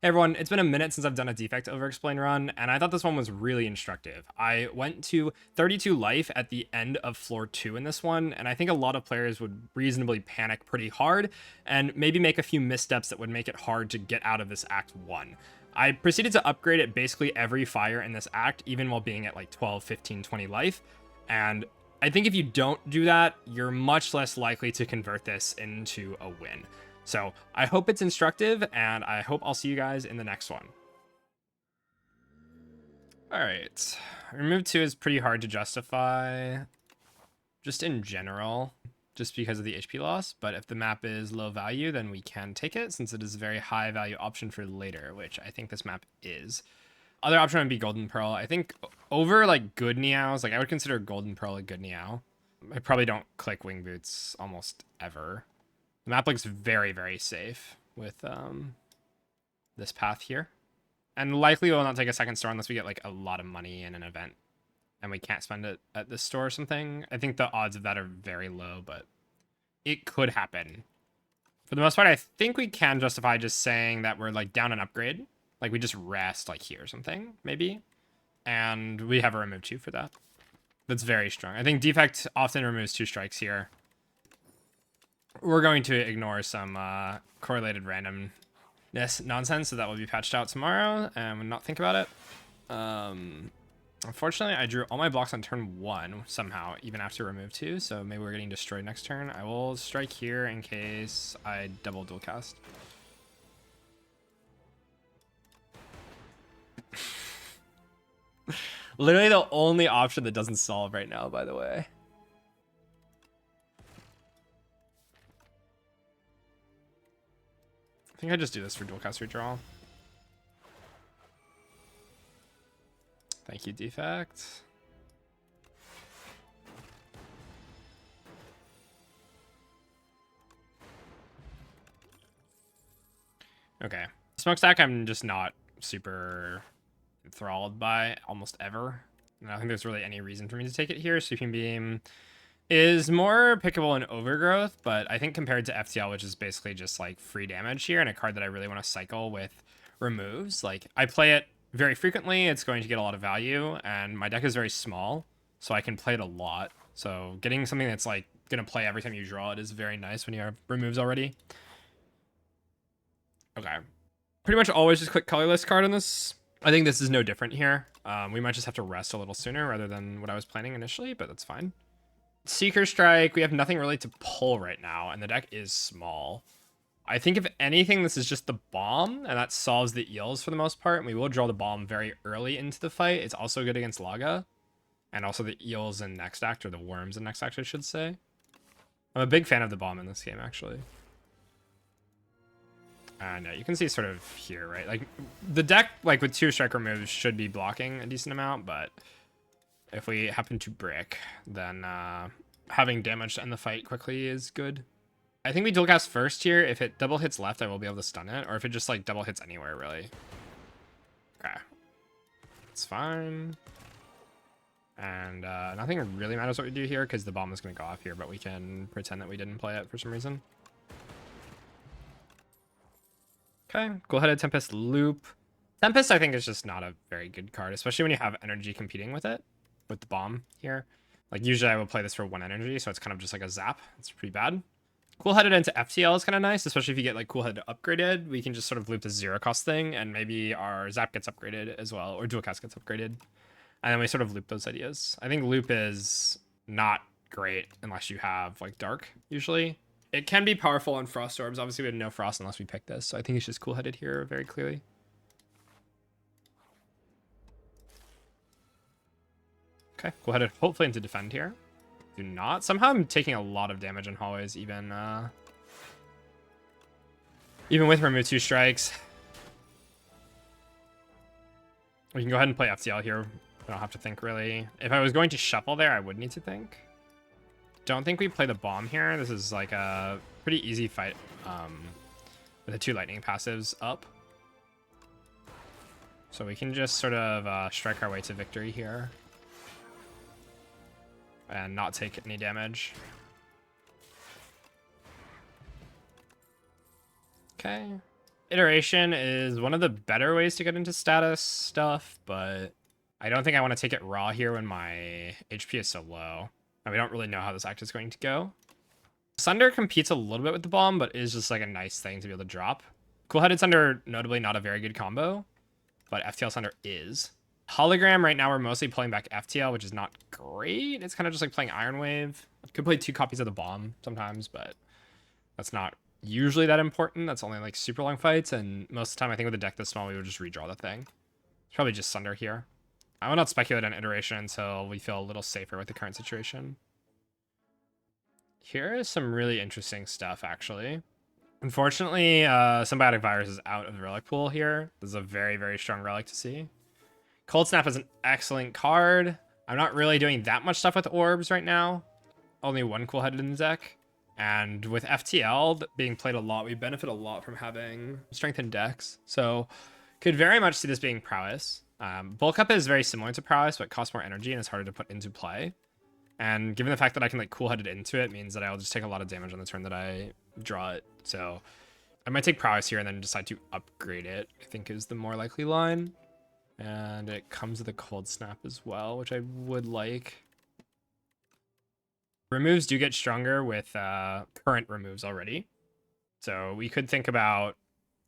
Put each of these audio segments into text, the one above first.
Hey everyone, it's been a minute since I've done a Defect over-explain run, and I thought this one was really instructive. I went to 32 life at the end of floor 2 in this one, and I think a lot of players would reasonably panic pretty hard, and maybe make a few missteps that would make it hard to get out of this Act 1. I proceeded to upgrade at basically every fire in this act, even while being at like 12, 15, 20 life, and I think if you don't do that, you're much less likely to convert this into a win. So I hope it's instructive, and I hope I'll see you guys in the next one. All right, remove 2 is pretty hard to justify, just in general, just because of the HP loss. But if the map is low value, then we can take it, since it is a very high value option for later, which I think this map is. Other option would be Golden Pearl. I think over like good Niaos, like I would consider Golden Pearl a good Niao. I probably don't click Wing Boots almost ever. The map looks very, very safe with this path here. And likely will not take a second store unless we get like a lot of money in an event and we can't spend it at this store or something. I think the odds of that are very low, but it could happen. For the most part, I think we can justify just saying that we're like down an upgrade. Like we just rest like here or something, maybe. And we have a remove 2 for that. That's very strong. I think Defect often removes 2 strikes here. We're going to ignore some correlated randomness nonsense, so that will be patched out tomorrow and not think about it. Unfortunately, I drew all my blocks on turn 1 somehow, even after remove 2, so maybe we're getting destroyed next turn. I will strike here in case I double dual cast. Literally the only option that doesn't solve right now, by the way. I think I just do this for dual cast redraw. Thank you, Defect. Okay. Smokestack I'm just not super enthralled by almost ever. And I don't think there's really any reason for me to take it here. Sweeping Beam is more pickable in Overgrowth, but I think compared to FTL, which is basically just like free damage here, and a card that I really want to cycle with removes, like I play it very frequently, it's going to get a lot of value, and my deck is very small, so I can play it a lot. So getting something that's like going to play every time you draw it is very nice when you have removes already. Okay. Pretty much always just click colorless card on this. I think this is no different here. We might just have to rest a little sooner rather than what I was planning initially, but that's fine. Seeker Strike, we have nothing really to pull right now, and the deck is small. I think if anything, this is just the bomb, and that solves the eels for the most part. And we will draw the bomb very early into the fight. It's also good against Laga, and also the eels in next act, or the worms in next act, I should say. I'm a big fan of the bomb in this game, actually. And you can see sort of here, right? Like the deck, like with 2 strike removes, should be blocking a decent amount, but if we happen to brick, then having damage to end the fight quickly is good. I think we dual cast first here. If it double hits left, I will be able to stun it, or if it just like double hits anywhere, really. Okay, it's fine. And nothing really matters what we do here because the bomb is going to go off here, but we can pretend that we didn't play it for some reason. Okay, cool-headed Tempest Loop. Tempest, I think, is just not a very good card, especially when you have energy competing with it, with the bomb here. Like, usually I will play this for 1 energy, so it's kind of just like a zap. It's pretty bad. Cool-headed into FTL is kind of nice, especially if you get, like, cool-headed upgraded. We can just sort of loop the zero-cost thing, and maybe our zap gets upgraded as well, or dual cast gets upgraded. And then we sort of loop those ideas. I think loop is not great unless you have, like, dark, usually. It can be powerful on Frost Orbs. Obviously, we have no Frost unless we pick this, so I think it's just cool-headed here very clearly. Okay, cool-headed hopefully into defend here. Do not. Somehow I'm taking a lot of damage in hallways, even with remove 2 strikes. We can go ahead and play FTL here. I don't have to think, really. If I was going to shuffle there, I would need to think. Don't think we play the bomb here. This is like a pretty easy fight with the 2 lightning passives up. So we can just sort of strike our way to victory here and not take any damage. Okay. Iteration is one of the better ways to get into status stuff, but I don't think I want to take it raw here when my HP is so low. And we don't really know how this act is going to go. Sunder competes a little bit with the bomb, but is just like a nice thing to be able to drop. Cool-headed Sunder, notably not a very good combo, but FTL Sunder is. Hologram, right now we're mostly pulling back FTL, which is not great. It's kind of just like playing Iron Wave. Could play 2 copies of the bomb sometimes, but that's not usually that important. That's only like super long fights, and most of the time I think with a deck this small we would just redraw the thing. It's probably just Sunder here. I will not speculate on iteration until we feel a little safer with the current situation. Here is some really interesting stuff, actually. Unfortunately, Symbiotic Virus is out of the relic pool here. This is a very, very strong relic to see. Cold Snap is an excellent card. I'm not really doing that much stuff with orbs right now. Only 1 cool-headed in the deck. And with FTL being played a lot, we benefit a lot from having strengthened decks. So could very much see this being prowess. Bulk Up is very similar to prowess, but costs more energy and is harder to put into play. And given the fact that I can like cool-headed into it means that I'll just take a lot of damage on the turn that I draw it. So I might take prowess here and then decide to upgrade it, I think is the more likely line. And it comes with a cold snap as well, which I would like. Removes do get stronger with current removes already. So we could think about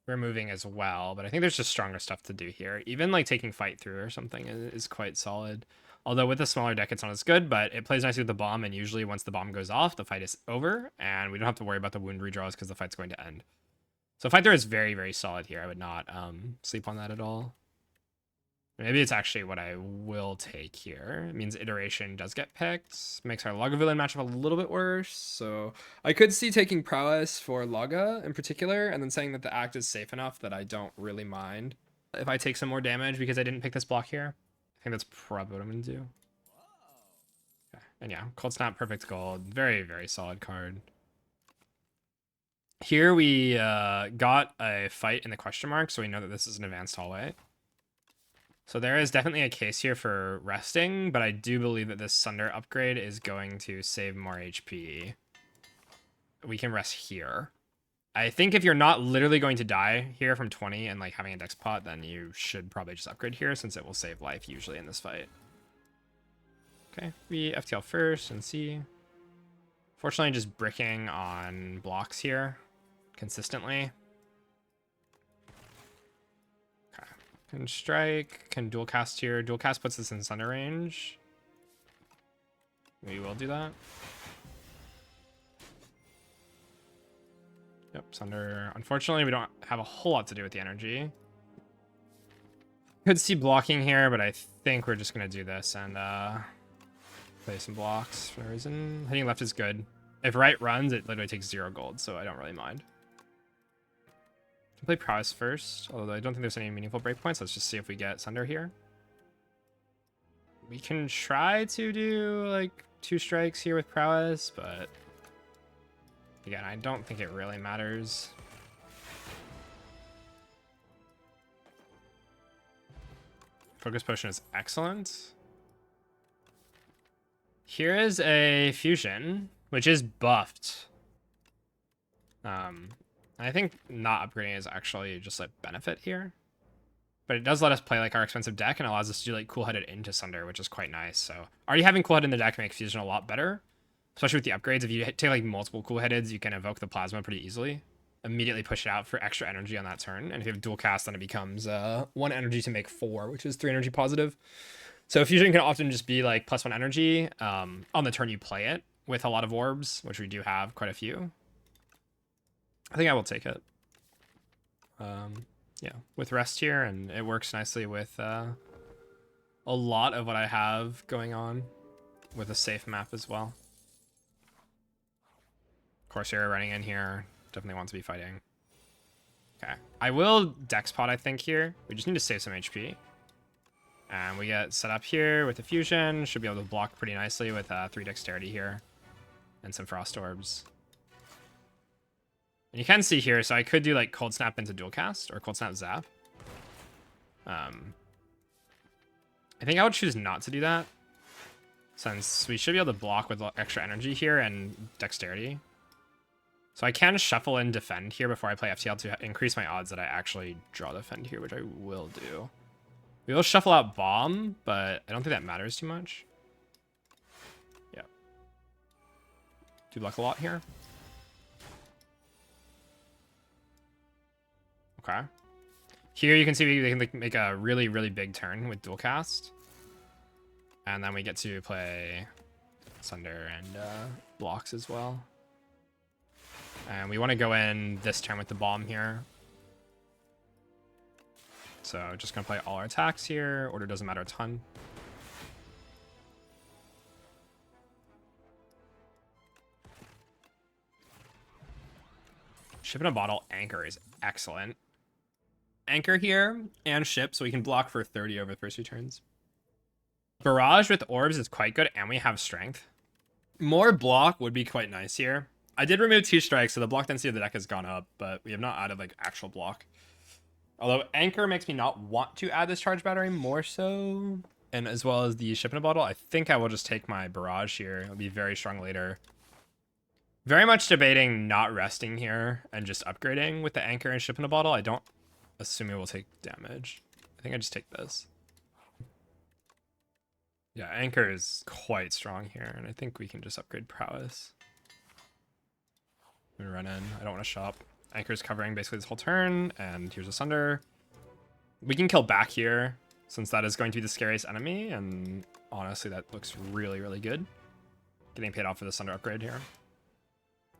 removing as well, but I think there's just stronger stuff to do here. Even like taking fight through or something is quite solid. Although with a smaller deck, it's not as good, but it plays nicely with the bomb, and usually once the bomb goes off, the fight is over, and we don't have to worry about the wound redraws because the fight's going to end. So fight through is very, very solid here. I would not sleep on that at all. Maybe it's actually what I will take here. It means iteration does get picked. Makes our Lagavulin matchup a little bit worse. So I could see taking prowess for Laga in particular, and then saying that the act is safe enough that I don't really mind if I take some more damage because I didn't pick this block here. I think that's probably what I'm going to do. Okay. And yeah, Cold Snap, Perfect Gold. Very, very solid card. Here we got a fight in the question mark, so we know that this is an advanced hallway. So there is definitely a case here for resting, but I do believe that this Sunder upgrade is going to save more HP. We can rest here. I think if you're not literally going to die here from 20 and like having a dex pot, then you should probably just upgrade here since it will save life usually in this fight. Okay, we FTL first and see. Fortunately, just bricking on blocks here consistently. Can strike, can dual cast here. Dual cast puts this in Sunder range. We will do that. Yep, Sunder. Unfortunately, we don't have a whole lot to do with the energy. Could see blocking here, but I think we're just going to do this and play some blocks for no reason. Hitting left is good. If right runs, it literally takes 0 gold, so I don't really mind. Play prowess first, although I don't think there's any meaningful breakpoints. Let's just see if we get Sunder here. We can try to do like 2 strikes here with prowess, but again, I don't think it really matters. Focus Potion is excellent. Here is a fusion, which is buffed. I think not upgrading is actually just a benefit here. But it does let us play like our expensive deck and allows us to do like cool-headed into Sunder, which is quite nice. So already having cool-headed in the deck makes fusion a lot better. Especially with the upgrades. If you take like multiple cool-headeds, you can evoke the plasma pretty easily. Immediately push it out for extra energy on that turn. And if you have dual cast, then it becomes 1 energy to make 4, which is 3 energy positive. So fusion can often just be like +1 energy on the turn you play it with a lot of orbs, which we do have quite a few. I think I will take it. Yeah, with rest here, and it works nicely with a lot of what I have going on with a safe map as well. Corsair running in here, definitely wants to be fighting. Okay, I will dex pot, I think, here. We just need to save some HP. And we get set up here with the fusion. Should be able to block pretty nicely with 3 dexterity here. And some frost orbs. And you can see here, so I could do like Cold Snap into Dual Cast or Cold Snap Zap. I think I would choose not to do that, since we should be able to block with extra energy here and dexterity. So I can shuffle in Defend here before I play FTL to increase my odds that I actually draw Defend here, which I will do. We will shuffle out Bomb, but I don't think that matters too much. Yeah. Do luck a lot here. Okay. Here you can see we can like make a really, really big turn with dual cast. And then we get to play Sunder and blocks as well. And we want to go in this turn with the bomb here. So just going to play all our attacks here. Order doesn't matter a ton. Ship in a bottle anchor is excellent. Anchor here and ship, so we can block for 30 over the first 2 turns. Barrage with orbs is quite good, and we have strength. More block would be quite nice here. I did remove 2 strikes, so the block density of the deck has gone up, but we have not added like actual block. Although anchor makes me not want to add this charge battery more so, and as well as the ship in a bottle, I think I will just take my barrage here. It'll be very strong later. Very much debating not resting here and just upgrading with the anchor and ship in a bottle. I don't assume it will take damage. I think I just take this. Yeah, anchor is quite strong here, and I think we can just upgrade prowess. I'm gonna run in. I don't want to shop. Anchor's covering basically this whole turn, and here's a Sunder. We can kill back here, since that is going to be the scariest enemy, and honestly, that looks really, really good. Getting paid off for the Sunder upgrade here.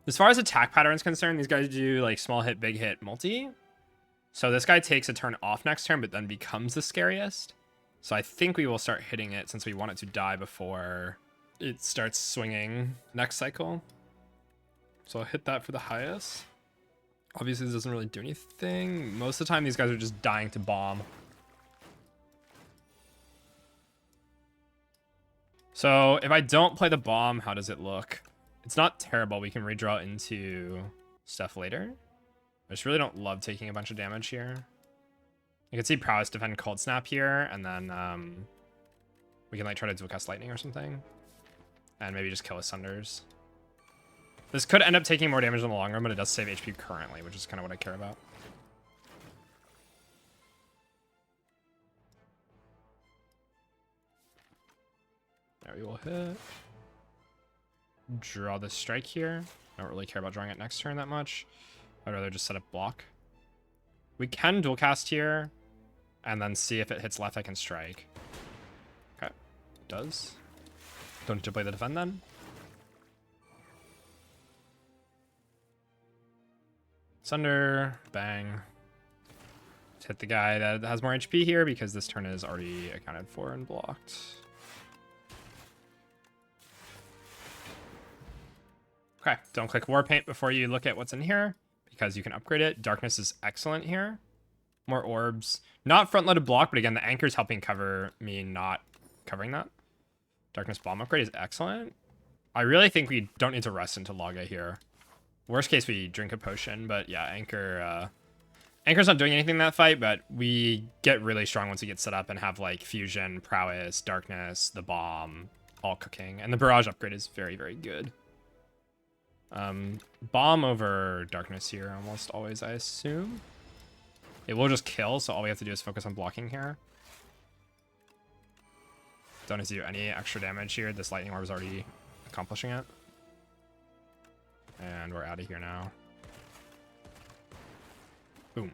As far as attack pattern is concerned, these guys do like small hit, big hit, multi. So this guy takes a turn off next turn, but then becomes the scariest. So I think we will start hitting it since we want it to die before it starts swinging next cycle. So I'll hit that for the highest. Obviously, this doesn't really do anything. Most of the time, these guys are just dying to bomb. So if I don't play the bomb, how does it look? It's not terrible. We can redraw into stuff later. I just really don't love taking a bunch of damage here. You can see prowess defend cold snap here, and then we can like try to dual cast lightning or something, and maybe just kill with Sunders. This could end up taking more damage in the long run, but it does save HP currently, which is kind of what I care about. There we will hit. Draw the strike here. I don't really care about drawing it next turn that much. I'd rather just set up block. We can dual cast here, and then see if it hits left, I can strike. Okay, it does. Don't need to play the defend then. Sunder, bang. Let's hit the guy that has more HP here because this turn is already accounted for and blocked. Okay, don't click War Paint before you look at what's in here because you can upgrade it. Darkness is excellent here. More orbs. Not front-loaded block, but again, the anchor is helping cover me not covering that. Darkness Bomb upgrade is excellent. I really think we don't need to rest into Laga here. Worst case, we drink a potion, but yeah, Anchor's not doing anything in that fight, but we get really strong once we get set up and have like Fusion, Prowess, Darkness, the Bomb, all cooking. And the Barrage upgrade is very, very good. Bomb over Darkness here almost always, I assume. It will just kill, so all we have to do is focus on blocking here. Don't need to do any extra damage here. This Lightning Orb is already accomplishing it. And we're out of here now. Boom.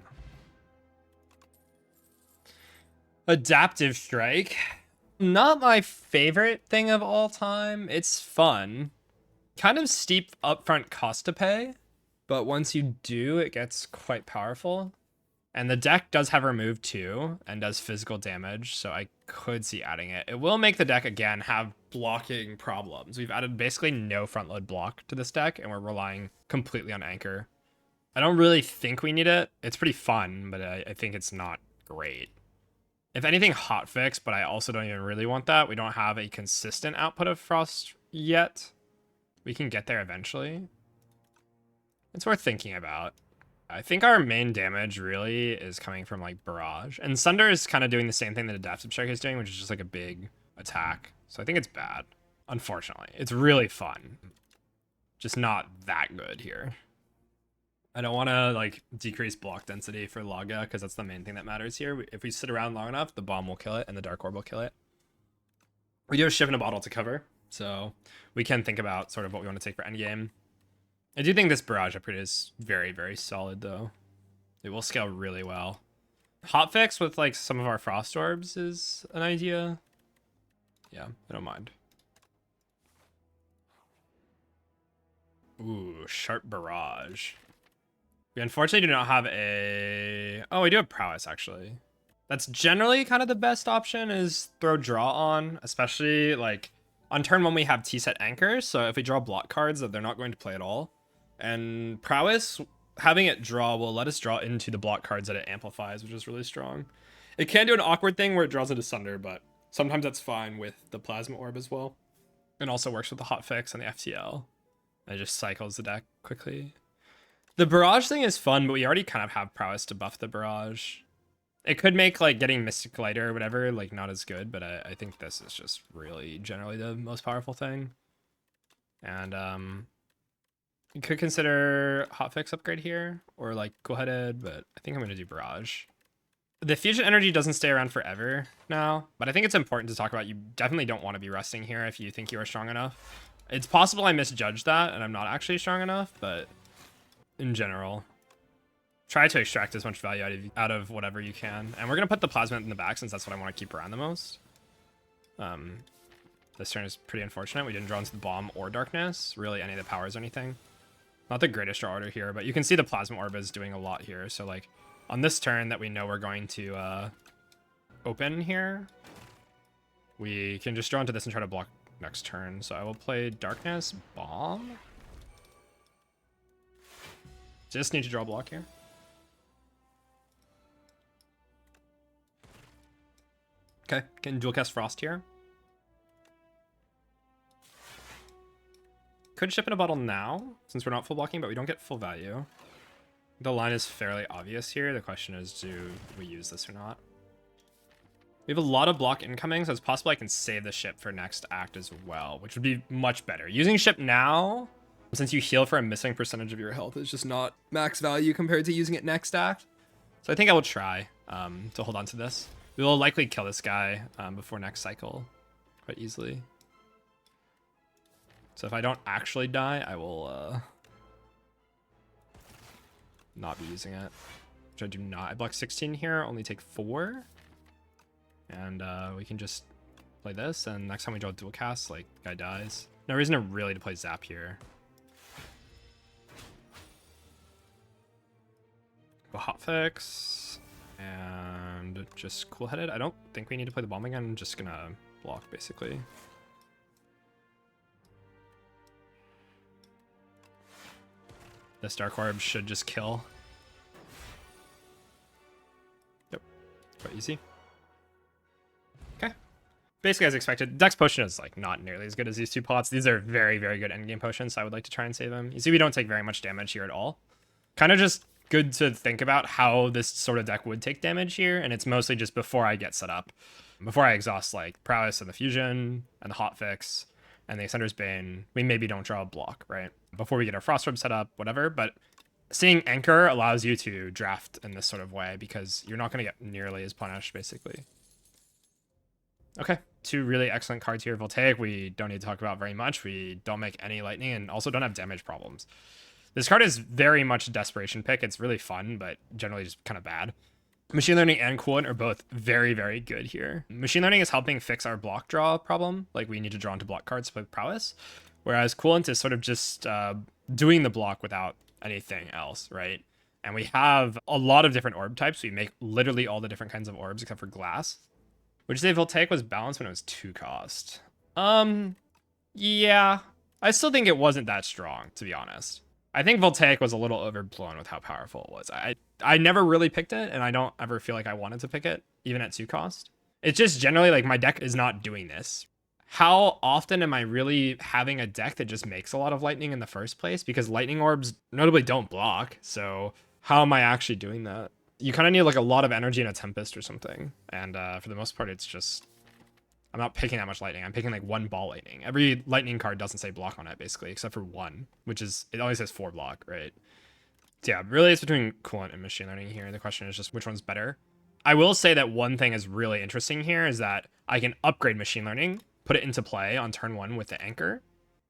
Adaptive Strike. Not my favorite thing of all time. It's fun. Kind of steep upfront cost to pay, but once you do, it gets quite powerful. And the deck does have remove too, and does physical damage, so I could see adding it. It will make the deck, again, have blocking problems. We've added basically no front load block to this deck, and we're relying completely on Anchor. I don't really think we need it. It's pretty fun, but I think it's not great. If anything, hotfix, but I also don't even really want that. We don't have a consistent output of Frost yet. We can get there eventually. It's worth thinking about. I think our main damage really is coming from like Barrage. And Sunder is kind of doing the same thing that Adaptive Strike is doing, which is just like a big attack. So I think it's bad, unfortunately. It's really fun. Just not that good here. I don't want to like decrease block density for Laga because that's the main thing that matters here. If we sit around long enough, the bomb will kill it and the Dark Orb will kill it. We do have Ship in a Bottle to cover, so we can think about sort of what we want to take for endgame. I do think this Barrage upgrade is very, very solid though. It will scale really well. Hotfix with like some of our Frost Orbs is an idea. Yeah, I don't mind. Ooh, Sharp Barrage. We unfortunately do not have a... Oh, we do have Prowess, actually. That's generally kind of the best option is throw Draw on, especially like on turn 1 we have T-set Anchors, so if we draw block cards that they're not going to play at all. And Prowess, having it draw will let us draw into the block cards that it amplifies, which is really strong. It can do an awkward thing where it draws it asunder, but sometimes that's fine with the Plasma Orb as well. It also works with the Hotfix and the FTL. It just cycles the deck quickly. The Barrage thing is fun, but we already kind of have Prowess to buff the Barrage. It could make like getting Mystic Lighter or whatever like not as good, but I think this is just really generally the most powerful thing. And you could consider Hotfix upgrade here or like Cool-Headed, but I think I'm gonna do Barrage. The Fusion Energy doesn't stay around forever now, but I think it's important to talk about. You definitely don't want to be resting here if you think you are strong enough. It's possible I misjudged that and I'm not actually strong enough, but in general, try to extract as much value out of whatever you can. And we're going to put the Plasma in the back since that's what I want to keep around the most. This turn is pretty unfortunate. We didn't draw into the Bomb or Darkness, really any of the powers or anything. Not the greatest draw order here, but you can see the Plasma Orb is doing a lot here. So like on this turn that we know we're going to open here, we can just draw into this and try to block next turn. So I will play Darkness, Bomb. Just need to draw a block here. Okay, can dual cast Frost here. Could Ship in a Bottle now, since we're not full blocking, but we don't get full value. The line is fairly obvious here. The question is, do we use this or not? We have a lot of block incoming, so it's possible I can save the ship for next act as well, which would be much better. Using ship now, since you heal for a missing percentage of your health, is just not max value compared to using it next act. So I think I will try to hold on to this. We will likely kill this guy before next cycle quite easily. So if I don't actually die, I will not be using it, which I do not. I block 16 here, only take 4. And we can just play this, and next time we draw dual cast, like, guy dies. No reason to really play Zap here. Go Hotfix, and just Cool-Headed. I don't think we need to play the bomb again. I'm just gonna block, basically. This Dark Orb should just kill. Yep, quite easy. Okay. Basically as expected. Dex Potion is like not nearly as good as these two pots. These are very, very good endgame potions, so I would like to try and save them. You see we don't take very much damage here at all. Kind of just good to think about how this sort of deck would take damage here, and it's mostly just before I get set up. Before I exhaust like Prowess and the Fusion and the Hotfix and the Ascender's Bane, we maybe don't draw a block, right? Before we get our Frost Orb set up, whatever, but seeing Anchor allows you to draft in this sort of way because you're not going to get nearly as punished, basically. Okay, 2 really excellent cards here. Voltaic, we don't need to talk about very much. We don't make any lightning and also don't have damage problems. This card is very much a desperation pick. It's really fun, but generally just kind of bad. Machine Learning and Coolant are both very, very good here. Machine Learning is helping fix our block draw problem. Like, we need to draw into block cards with Prowess. Whereas Coolant is sort of just doing the block without anything else, right? And we have a lot of different orb types. We make literally all the different kinds of orbs except for glass. Would you say Voltaic was balanced when it was 2 cost? Yeah. I still think it wasn't that strong, to be honest. I think Voltaic was a little overblown with how powerful it was. I never really picked it, and I don't ever feel like I wanted to pick it, even at 2 cost. It's just generally like my deck is not doing this. How often am I really having a deck that just makes a lot of lightning in the first place? Because lightning orbs notably don't block, so how am I actually doing that? You kind of need like a lot of energy in a Tempest or something, and for the most part it's just, I'm not picking that much lightning. I'm picking like 1 ball lightning. Every lightning card doesn't say block on it, basically, except for 1, which is, it only says 4 block, right? So yeah, really it's between Coolant and Machine Learning here. The question is just which one's better. I will say that one thing is really interesting here is that I can upgrade Machine Learning, put it into play on turn 1 with the Anchor,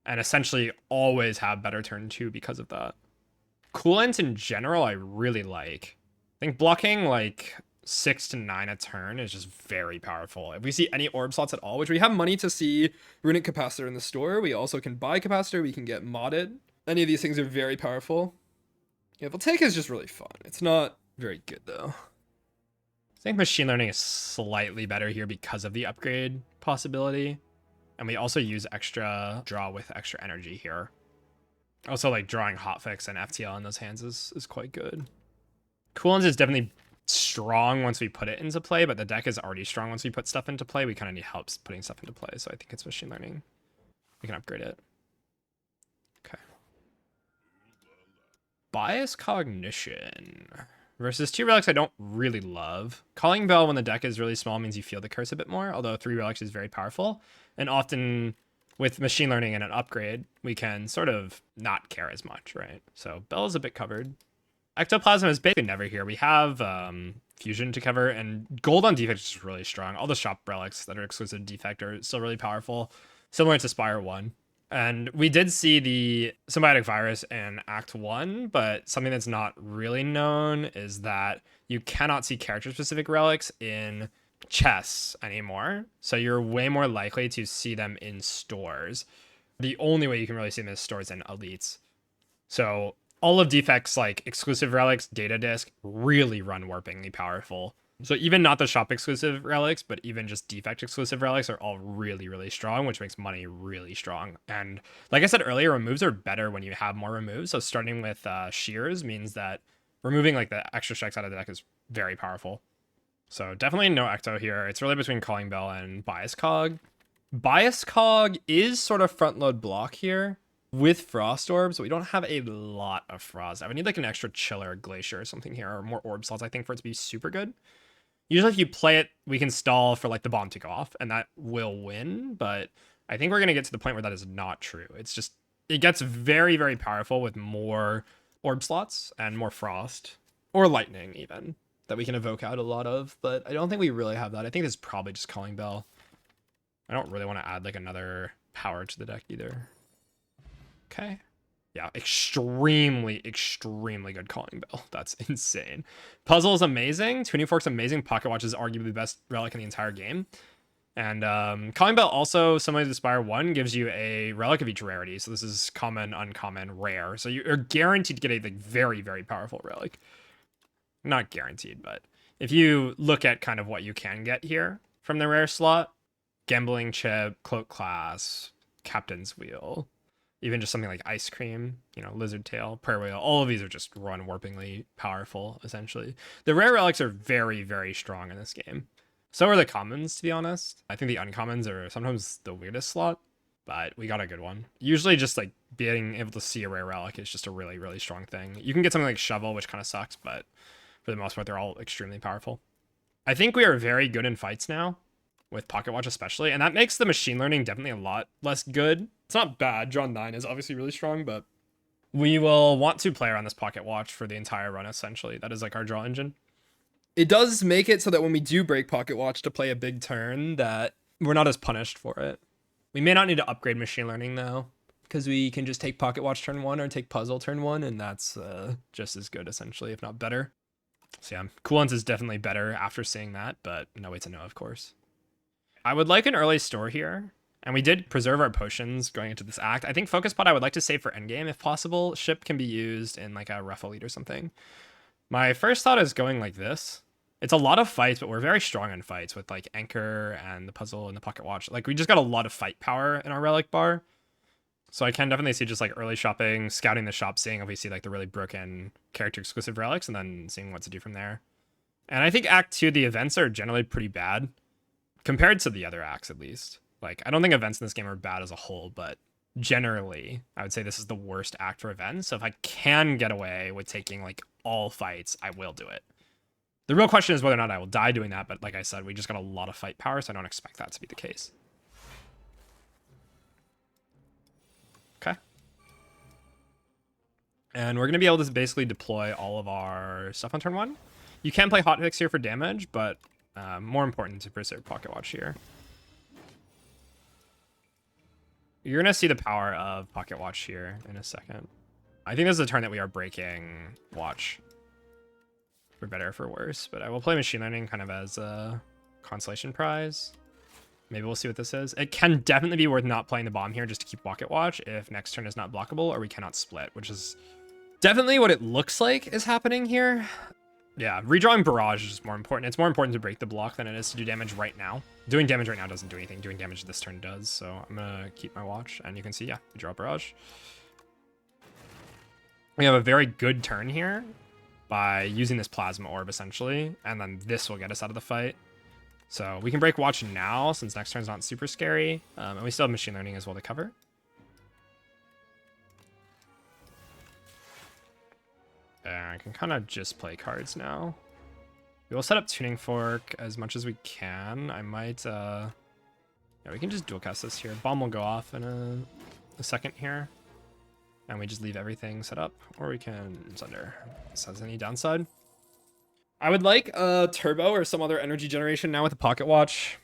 and essentially always have better turn 2 because of that. Coolant in general I really like. I think blocking like 6 to 9 a turn is just very powerful. If we see any orb slots at all, which we have money to see Runic Capacitor in the store, we also can buy Capacitor, we can get modded. Any of these things are very powerful. Yeah, Voltaic is just really fun. It's not very good though. I think Machine Learning is slightly better here because of the upgrade possibility. And we also use extra draw with extra energy here. Also, like, drawing Hotfix and FTL in those hands is quite good. Coolant is definitely strong once we put it into play, but the deck is already strong once we put stuff into play. We kind of need help putting stuff into play, so I think it's Machine Learning. We can upgrade it. Okay. Bias Cognition versus 2 relics I don't really love. Calling Bell when the deck is really small means you feel the curse a bit more, although 3 relics is very powerful. And often with Machine Learning and an upgrade, we can sort of not care as much, right? So Bell is a bit covered. Ectoplasm is basically never here. We have Fusion to cover, and Gold on Defect is really strong. All the shop relics that are exclusive to Defect are still really powerful, similar to Spire 1. And we did see the Symbiotic Virus in Act 1, but something that's not really known is that you cannot see character-specific relics in chests anymore. So you're way more likely to see them in stores. The only way you can really see them is stores and elites. So all of Defect's like exclusive relics, data disk, really run warpingly powerful. So even not the shop exclusive relics, but even just Defect exclusive relics are all really, really strong, which makes money really strong. And like I said earlier, removes are better when you have more removes. So starting with shears means that removing like the extra strikes out of the deck is very powerful. So definitely no Ecto here. It's really between Calling Bell and Bias Cog. Bias Cog is sort of front load block here with Frost Orbs, but we don't have a lot of Frost. I would need like an extra Chiller, Glacier or something here, or more Orb slots, I think, for it to be super good. Usually if you play it, we can stall for like the bomb to go off, and that will win, but I think we're going to get to the point where that is not true. It's just, it gets very, very powerful with more Orb slots and more Frost, or Lightning even, that we can evoke out a lot of, but I don't think we really have that. I think this is probably just Calling Bell. I don't really want to add like another power to the deck either. Okay. Yeah, extremely, extremely good Calling Bell. That's insane. Puzzle is amazing. Tuning Fork's amazing. Pocket Watch is arguably the best relic in the entire game. And Calling Bell also, similar to Spire 1, gives you a relic of each rarity. So this is common, uncommon, rare. So you're guaranteed to get a like, very, very powerful relic. Not guaranteed, but if you look at kind of what you can get here from the rare slot, Gambling Chip, Cloak Class, Captain's Wheel, even just something like Ice Cream, you know, Lizard Tail, Prayer Wheel, all of these are just run warpingly powerful, essentially. The rare relics are very, very strong in this game. So are the commons, to be honest. I think the uncommons are sometimes the weirdest slot, but we got a good one. Usually just like being able to see a rare relic is just a really, really strong thing. You can get something like Shovel, which kind of sucks, but for the most part, they're all extremely powerful. I think we are very good in fights now, with Pocket Watch especially, and that makes the Machine Learning definitely a lot less good. It's not bad. Draw 9 is obviously really strong, but we will want to play around this Pocket Watch for the entire run, essentially. That is like our draw engine. It does make it so that when we do break Pocket Watch to play a big turn, that we're not as punished for it. We may not need to upgrade Machine Learning, though, because we can just take Pocket Watch turn 1 or take Puzzle turn 1, and that's just as good, essentially, if not better. So yeah, Coolants is definitely better after seeing that, but no way to know, of course. I would like an early store here, and we did preserve our potions going into this act. I think Focus Pot I would like to save for endgame if possible. Ship can be used in like a Ruffle Lead or something. My first thought is going like this. It's a lot of fights, but we're very strong in fights with like Anchor and the Puzzle and the Pocket Watch. Like we just got a lot of fight power in our Relic Bar. So I can definitely see just like early shopping, scouting the shop, seeing if we see like the really broken character exclusive relics, and then seeing what to do from there. And I think Act 2, the events are generally pretty bad. Compared to the other acts, at least. Like, I don't think events in this game are bad as a whole, but generally, I would say this is the worst act for events. So if I can get away with taking, like, all fights, I will do it. The real question is whether or not I will die doing that, but like I said, we just got a lot of fight power, so I don't expect that to be the case. Okay. And we're going to be able to basically deploy all of our stuff on turn 1. You can play hotfix here for damage, but more important to preserve Pocket Watch here. You're going to see the power of Pocket Watch here in a second. I think this is a turn that we are breaking Watch. For better or for worse. But I will play Machine Learning kind of as a consolation prize. Maybe we'll see what this is. It can definitely be worth not playing the bomb here just to keep Pocket Watch if next turn is not blockable or we cannot split, which is definitely what it looks like is happening here. Yeah, redrawing Barrage is just more important. It's more important to break the block than it is to do damage right now. Doing damage right now doesn't do anything. Doing damage this turn does. So I'm going to keep my Watch. And you can see, yeah, we draw Barrage. We have a very good turn here by using this Plasma Orb, essentially. And then this will get us out of the fight. So we can break Watch now, since next turn's not super scary. And we still have Machine Learning as well to cover. And I can kind of just play cards now. We will set up Tuning Fork as much as we can. I might, yeah, we can just dual cast this here. Bomb will go off in a second here. And we just leave everything set up. Or we can Sunder. This has any downside. I would like a Turbo or some other energy generation now with a Pocket Watch.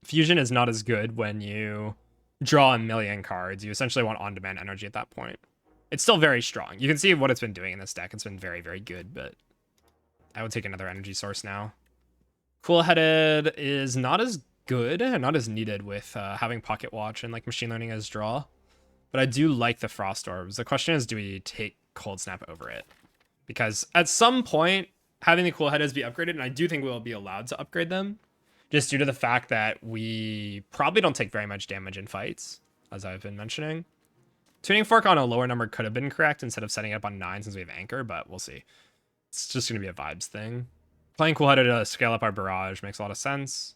Fusion is not as good when you draw a million cards. You essentially want on-demand energy at that point. It's still very strong. You can see what it's been doing in this deck. It's been very, very good, but I would take another energy source now. Cool-Headed is not as good and not as needed with having Pocket Watch and like Machine Learning as draw. But I do like the Frost Orbs. The question is, do we take Cold Snap over it? Because at some point, having the Cool-Headeds be upgraded, and I do think we'll be allowed to upgrade them, just due to the fact that we probably don't take very much damage in fights, as I've been mentioning. Tuning Fork on a lower number could have been correct instead of setting it up on 9 since we have Anchor, but we'll see. It's just going to be a vibes thing. Playing Cool-Headed to scale up our Barrage makes a lot of sense.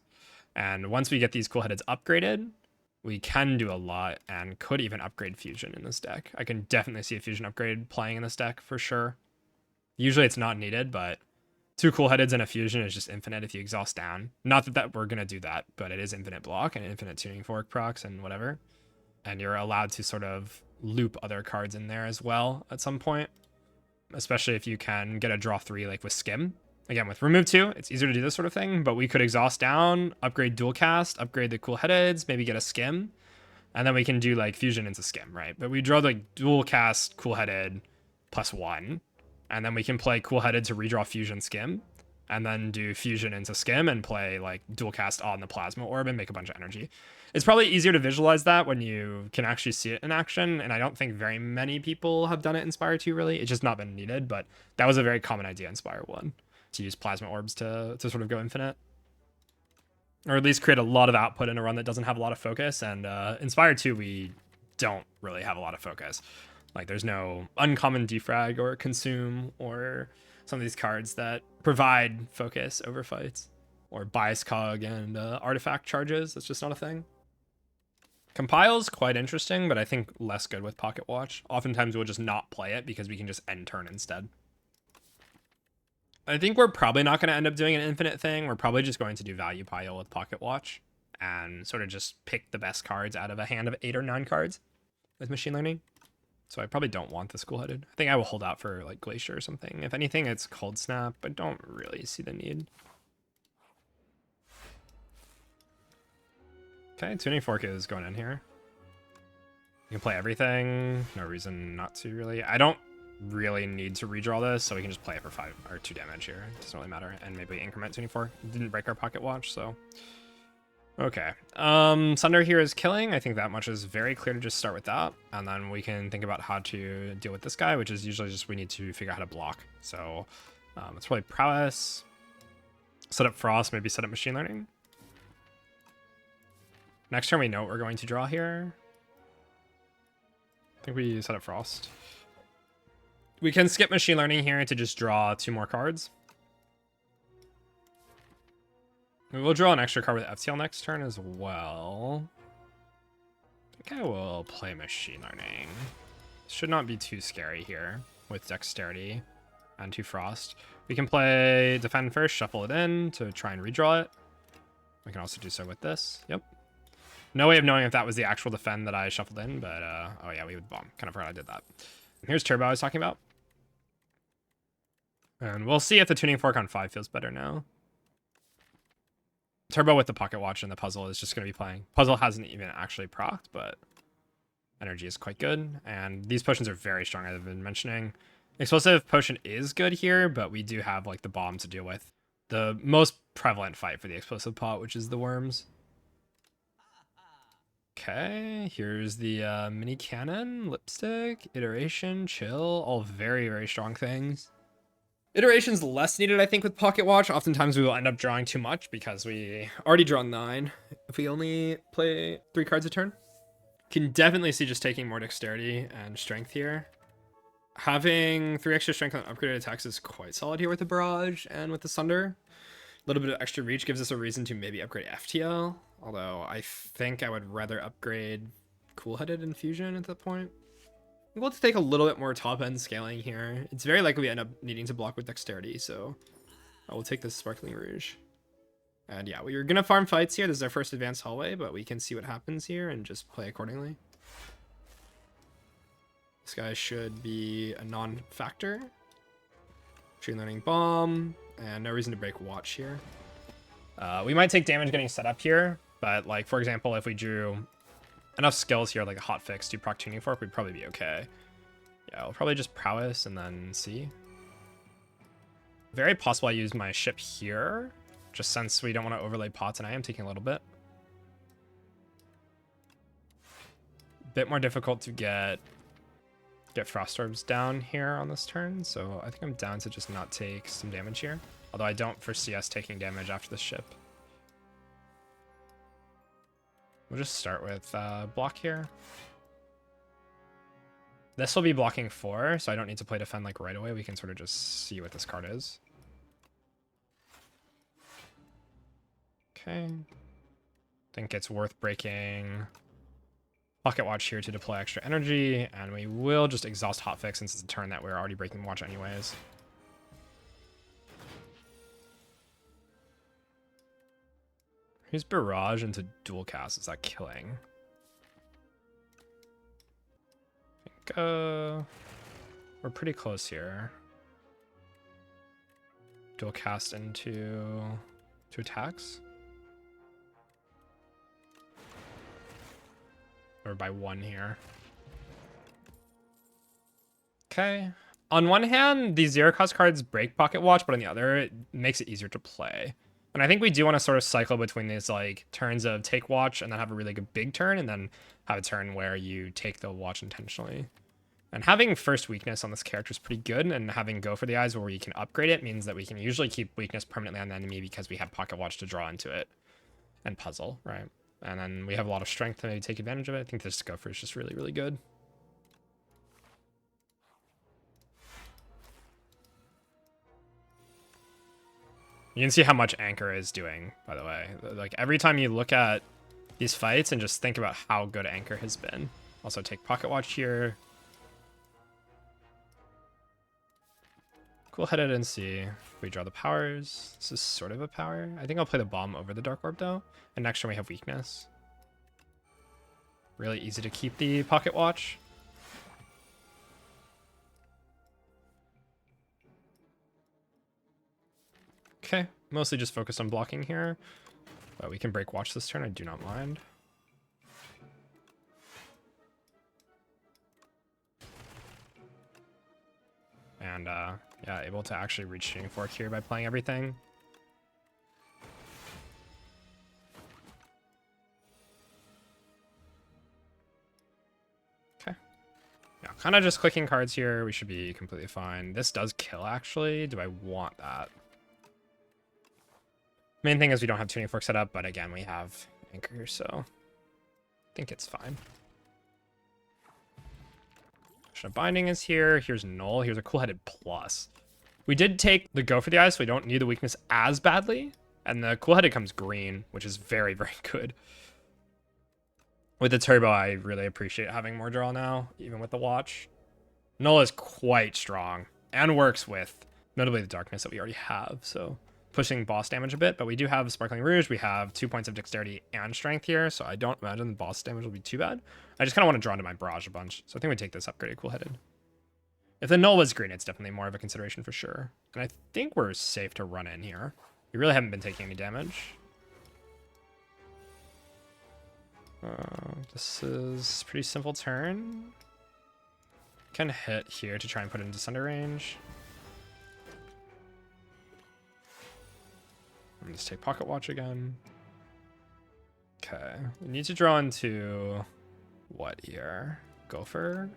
And once we get these Cool-Headeds upgraded, we can do a lot and could even upgrade Fusion in this deck. I can definitely see a Fusion upgrade playing in this deck for sure. Usually it's not needed, but 2 Cool-Headeds and a Fusion is just infinite if you exhaust down. Not that we're going to do that, but it is infinite block and infinite Tuning Fork procs and whatever. And you're allowed to sort of loop other cards in there as well at some point. Especially if you can get a draw 3 like with Skim. Again, with Remove 2, it's easier to do this sort of thing, but we could exhaust down, upgrade Dual Cast, upgrade the Cool-Headeds, maybe get a Skim, and then we can do like Fusion into Skim, right? But we draw like Dual Cast, Cool-Headed, +1, and then we can play Cool-Headed to redraw Fusion Skim, and then do Fusion into Skim and play like Dual Cast on the Plasma Orb and make a bunch of energy. It's probably easier to visualize that when you can actually see it in action, and I don't think very many people have done it in Spire 2 really. It's just not been needed, but that was a very common idea in Spire 1. To use Plasma Orbs to sort of go infinite. Or at least create a lot of output in a run that doesn't have a lot of focus. And in Spire 2, we don't really have a lot of focus. Like, there's no uncommon defrag or consume or some of these cards that provide focus over fights. Or bias cog and artifact charges. That's just not a thing. Compile's quite interesting, but I think less good with Pocket Watch. Oftentimes we'll just not play it because we can just end turn instead. I think we're probably not going to end up doing an infinite thing. We're probably just going to do value pile with Pocket Watch and sort of just pick the best cards out of a hand of 8 or 9 cards with Machine Learning. So I probably don't want this Cool-Headed. I think I will hold out for like Glacier or something. If anything, it's Cold Snap, but don't really see the need. Okay, Tuning Fork is going in here. You can play everything. No reason not to really. I don't really need to redraw this, so we can just play it for 5 or 2 damage here. It doesn't really matter. And maybe increment 24. Didn't break our Pocket Watch, so okay. Sunder here is killing. I think that much is very clear to just start with that, and then we can think about how to deal with this guy, which is usually just we need to figure out how to block. So it's probably Prowess, set up Frost, maybe set up Machine Learning. Next turn we know what we're going to draw here. I think we set up Frost. We can skip Machine Learning here to just draw 2 more cards. We will draw an extra card with FTL next turn as well. I think I will play Machine Learning. Should not be too scary here with Dexterity and 2 Frost. We can play Defend first, shuffle it in to try and redraw it. We can also do so with this. Yep. No way of knowing if that was the actual Defend that I shuffled in, but oh yeah, we would bomb. Kind of forgot I did that. Here's Turbo I was talking about. And we'll see if the tuning fork on 5 feels better now. Turbo with the pocket watch and the puzzle is just going to be playing. Puzzle hasn't even actually procced, but energy is quite good. And these potions are very strong, as I've been mentioning. Explosive potion is good here, but we do have like the bomb to deal with. The most prevalent fight for the explosive pot, which is the worms. Okay, here's the mini cannon, lipstick, iteration, chill, all very, very strong things. Iteration's less needed, I think, with Pocket Watch. Oftentimes we will end up drawing too much because we already draw 9 if we only play 3 cards a turn. Can definitely see just taking more dexterity and strength here. Having 3 extra strength on upgraded attacks is quite solid here with the Barrage and with the Sunder. A little bit of extra reach gives us a reason to maybe upgrade FTL, although I think I would rather upgrade Cool-Headed Infusion at that point. We'll have to take a little bit more top-end scaling here. It's very likely we end up needing to block with dexterity, so I will take this Sparkling Rouge. And yeah, we're going to farm fights here. This is our first advanced hallway, but we can see what happens here and just play accordingly. This guy should be a non-factor. Chain Learning Bomb, and no reason to break Watch here. We might take damage getting set up here, but like, for example, if we drew enough skills here, like a hotfix to proc tuning fork, we'd probably be okay. Yeah, I'll probably just prowess and then see. Very possible I use my ship here, just since we don't want to overlay pots, and I am taking a little bit. Bit more difficult to get Frost Orbs down here on this turn, so I think I'm down to just not take some damage here. Although I don't foresee us taking damage after the ship. We'll just start with block here. This will be blocking 4, so I don't need to play defend like right away. We can sort of just see what this card is. Okay. Think it's worth breaking Pocket Watch here to deploy extra energy, and we will just exhaust hotfix since it's a turn that we're already breaking Watch anyways. Here's Barrage into dual cast. Is that killing? I think we're pretty close here. Dual cast into 2 attacks. Or by 1 here. Okay. On one hand, these 0-cost cards break Pocket Watch, but on the other, it makes it easier to play. And I think we do want to sort of cycle between these like turns of take Watch and then have a really good big turn, and then have a turn where you take the Watch intentionally. And having first weakness on this character is pretty good, and having Go for the Eyes where you can upgrade it means that we can usually keep weakness permanently on the enemy because we have Pocket Watch to draw into it. And puzzle, right? And then we have a lot of strength to maybe take advantage of it. I think this Gopher is just really, really good. You can see how much Anchor is doing, by the way. Like, every time you look at these fights and just think about how good Anchor has been. Also take Pocket Watch here. Cool-Headed and see. We draw the powers. This is sort of a power. I think I'll play the bomb over the Dark Orb, though. And next turn we have weakness. Really easy to keep the Pocket Watch. Okay, mostly just focused on blocking here. But we can break Watch this turn, I do not mind. And yeah, able to actually reach Tuning Fork here by playing everything. Okay. Yeah, kind of just clicking cards here. We should be completely fine. This does kill, actually. Do I want that? Main thing is we don't have Tuning Fork set up, but again, we have Anchor, so I think it's fine. Binding is here. Here's Null. Here's a Cool-Headed Plus. We did take the Go for the Eyes, so we don't need the weakness as badly. And the Cool-Headed comes green, which is very, very good. With the Turbo, I really appreciate having more draw now, even with the Watch. Null is quite strong and works with, notably, the Darkness that we already have, so pushing boss damage a bit. But we do have Sparkling Rouge. We have 2 points of Dexterity and Strength here, so I don't imagine the boss damage will be too bad. I just kind of want to draw into my Barrage a bunch, so I think we take this upgraded Cool-Headed. If the null was green, it's definitely more of a consideration for sure. And I think we're safe to run in here. We really haven't been taking any damage. This is pretty simple turn. Can hit here to try and put it into Sunder range. And just take Pocket Watch again. Okay, we need to draw into what here? Gopher?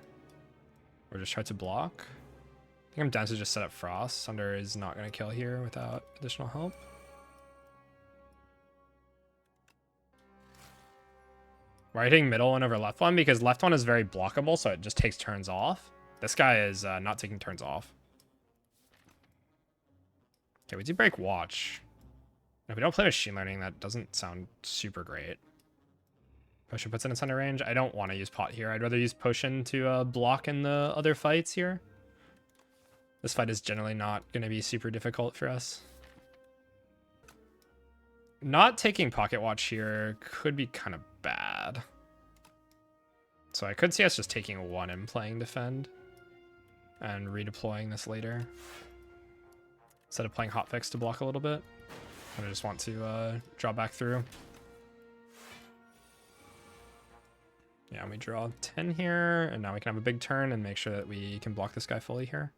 Or just try to block? I think I'm down to just set up Frost. Sunder is not going to kill here without additional help. We're hitting middle one over left one because left one is very blockable, so it just takes turns off. This guy is not taking turns off. Okay, we do break Watch. If we don't play Machine Learning, that doesn't sound super great. Potion puts it in Sunder range. I don't want to use Pot here. I'd rather use Potion to block in the other fights here. This fight is generally not going to be super difficult for us. Not taking Pocket Watch here could be kind of bad. So I could see us just taking one and playing Defend. And redeploying this later. Instead of playing Hotfix to block a little bit. I just want to draw back through. Yeah, and we draw 10 here, and now we can have a big turn and make sure that we can block this guy fully here.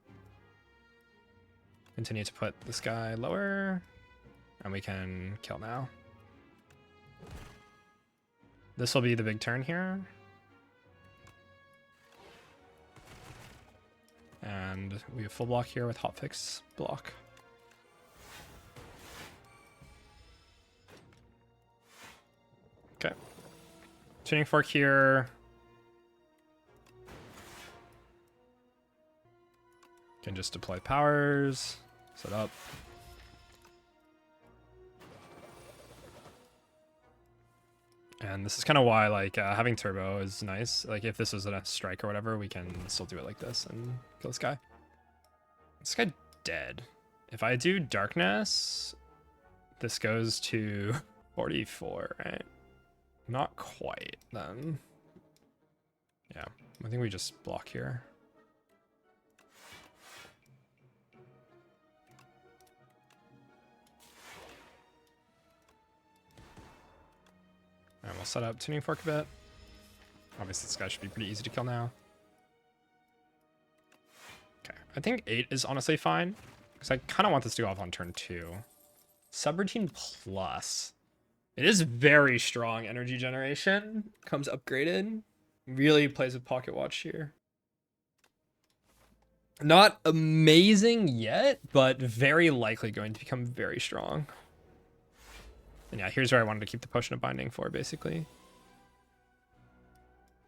Continue to put this guy lower, and we can kill now. This will be the big turn here. And we have full block here with Hotfix block. Okay. Tuning Fork here. Can just deploy powers. Set up. And this is kind of why, like, having turbo is nice. Like, if this was a strike or whatever, we can still do it like this and kill this guy. This guy dead. If I do darkness, this goes to 44, right? Not quite, then. Yeah, I think we just block here. And we'll set up Tuning Fork a bit. Obviously, this guy should be pretty easy to kill now. Okay, I think 8 is honestly fine, because I kind of want this to go off on turn 2. Subroutine Plus. It is very strong energy generation. Comes upgraded. Really plays with Pocket Watch here. Not amazing yet, but very likely going to become very strong. And yeah, here's where I wanted to keep the Potion of Binding for, basically.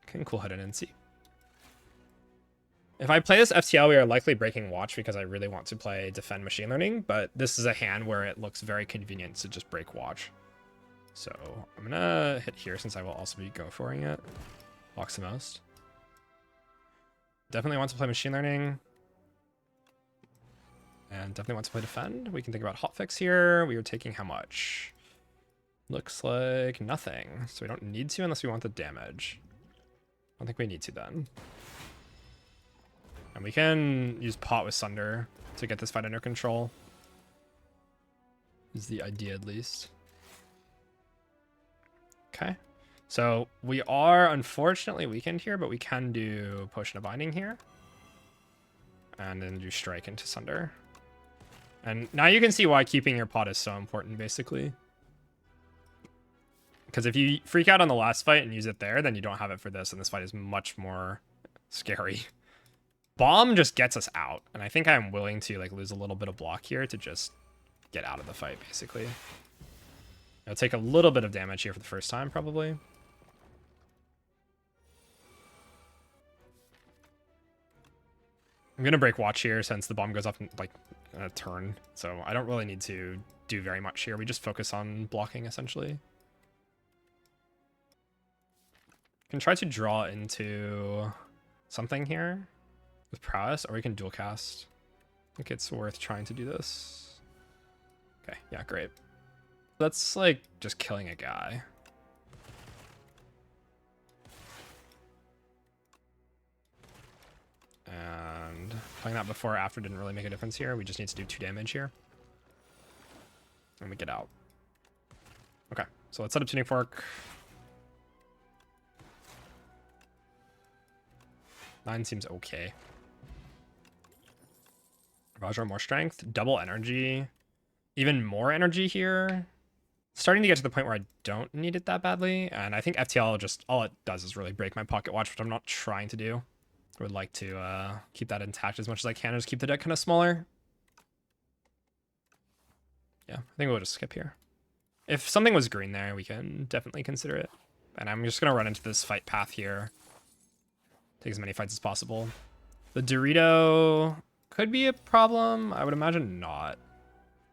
Can cool head in and see. If I play this FTL, we are likely breaking Watch because I really want to play Defend Machine Learning, but this is a hand where it looks very convenient to just break Watch. So I'm gonna hit here since I will also be go-foring it. Blocks the most. Definitely want to play Machine Learning. And definitely want to play Defend. We can think about Hotfix here. We are taking how much? Looks like nothing. So we don't need to unless we want the damage. I don't think we need to then. And we can use Pot with Sunder to get this fight under control. Is the idea at least. Okay. So we are unfortunately weakened here, but we can do Potion of Binding here. And then do Strike into Sunder. And now you can see why keeping your Pot is so important, basically. Because if you freak out on the last fight and use it there, then you don't have it for this, and this fight is much more scary. Bomb just gets us out, and I think I'm willing to like lose a little bit of block here to just get out of the fight, basically. It'll take a little bit of damage here for the first time, probably. I'm gonna break Watch here since the bomb goes up in, like, in a turn, so I don't really need to do very much here. We just focus on blocking, essentially. Can try to draw into something here with prowess, or we can dual cast. I think it's worth trying to do this. Okay, yeah, great. That's like just killing a guy. And playing that before or after didn't really make a difference here. We just need to do 2 damage here. And we get out. Okay, so let's set up Tuning Fork. 9 seems okay. Vajra, more strength, double energy, even more energy here. Starting to get to the point where I don't need it that badly. And I think FTL just, all it does is really break my pocket watch, which I'm not trying to do. I would like to keep that intact as much as I can, just keep the deck kind of smaller. Yeah, I think we'll just skip here. If something was green there, we can definitely consider it. And I'm just going to run into this fight path here. Take as many fights as possible. The Dorito could be a problem. I would imagine not.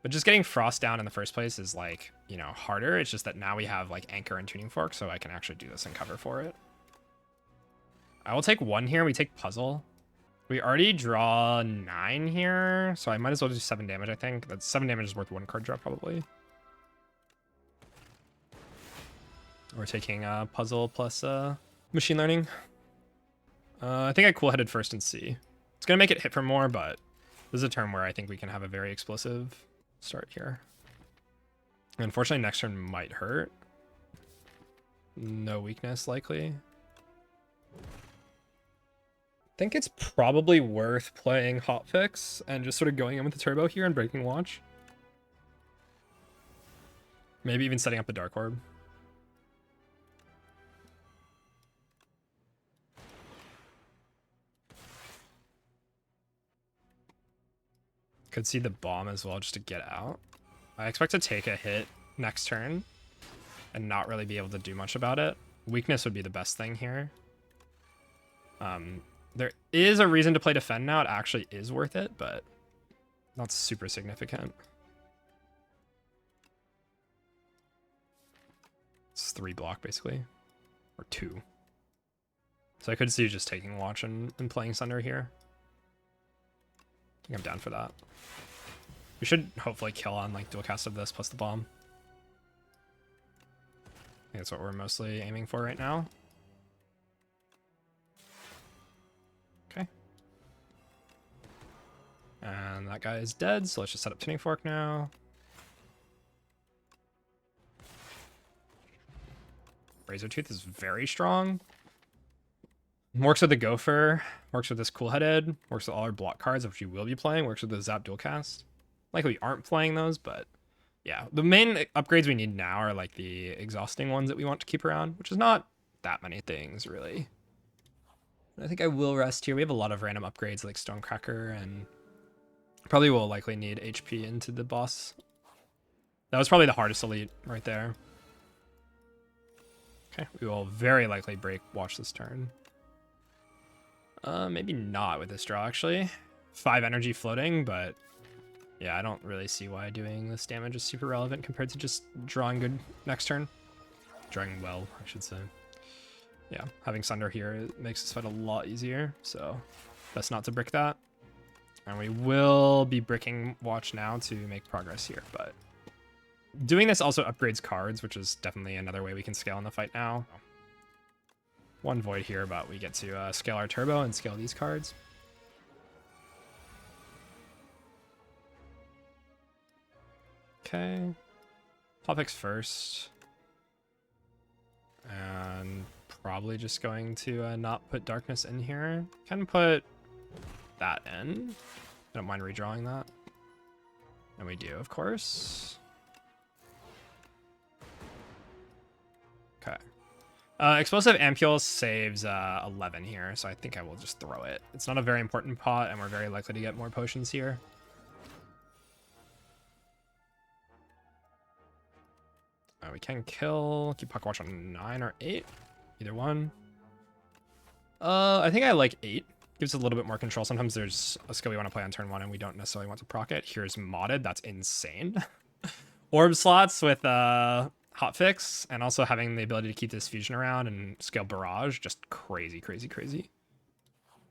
But just getting Frost down in the first place is like, you know, harder. It's just that now we have like Anchor and Tuning Fork, so I can actually do this and cover for it. I will take 1 here. We take Puzzle. We already draw 9 here, so I might as well do 7 damage, I think. That's 7 damage is worth 1 card draw, probably. We're taking Puzzle plus Machine Learning. I think I cool-headed first and C. It's going to make it hit for more, but this is a turn where I think we can have a very explosive start here. Unfortunately, next turn might hurt. No weakness, likely. I think it's probably worth playing Hotfix and just sort of going in with the turbo here and breaking watch. Maybe even setting up a Dark Orb. Could see the bomb as well just to get out. I expect to take a hit next turn and not really be able to do much about it. Weakness would be the best thing here. There is a reason to play Defend now. It actually is worth it, but not super significant. It's 3 block, basically. Or 2. So I could see just taking Watch and playing Sunder here. I think I'm down for that. We should hopefully kill on like dual cast of this plus the bomb. I think that's what we're mostly aiming for right now. Okay. And that guy is dead, so let's just set up Tuning Fork now. Razor Tooth is very strong. Works with the Gopher, works with this Cool-Headed, works with all our block cards, which we will be playing, works with the Zap Dual Cast. Likely we aren't playing those, but yeah. The main upgrades we need now are like the exhausting ones that we want to keep around, which is not that many things, really. I think I will rest here. We have a lot of random upgrades like Stonecracker, and probably will likely need HP into the boss. That was probably the hardest elite right there. Okay, we will very likely break watch this turn. Maybe not with this draw, actually. 5 energy floating, but yeah, I don't really see why doing this damage is super relevant compared to just drawing good next turn. Drawing well, I should say. Yeah, having Sunder here makes this fight a lot easier, so best not to brick that. And we will be bricking watch now to make progress here, but doing this also upgrades cards, which is definitely another way we can scale in the fight now. 1 void here, but we get to scale our turbo and scale these cards. Okay. Hotfix first. And probably just going to not put darkness in here. Can put that in. I don't mind redrawing that. And we do, of course. Okay. Explosive Ampule saves 11 here, so I think I will just throw it. It's not a very important pot, and we're very likely to get more potions here. We can kill, keep Pocket Watch on 9 or 8, either one. I think I like 8. Gives a little bit more control. Sometimes there's a skill we want to play on turn 1 and we don't necessarily want to proc it. Here's modded, that's insane. Orb slots with Hotfix, and also having the ability to keep this fusion around and scale Barrage, just crazy, crazy, crazy.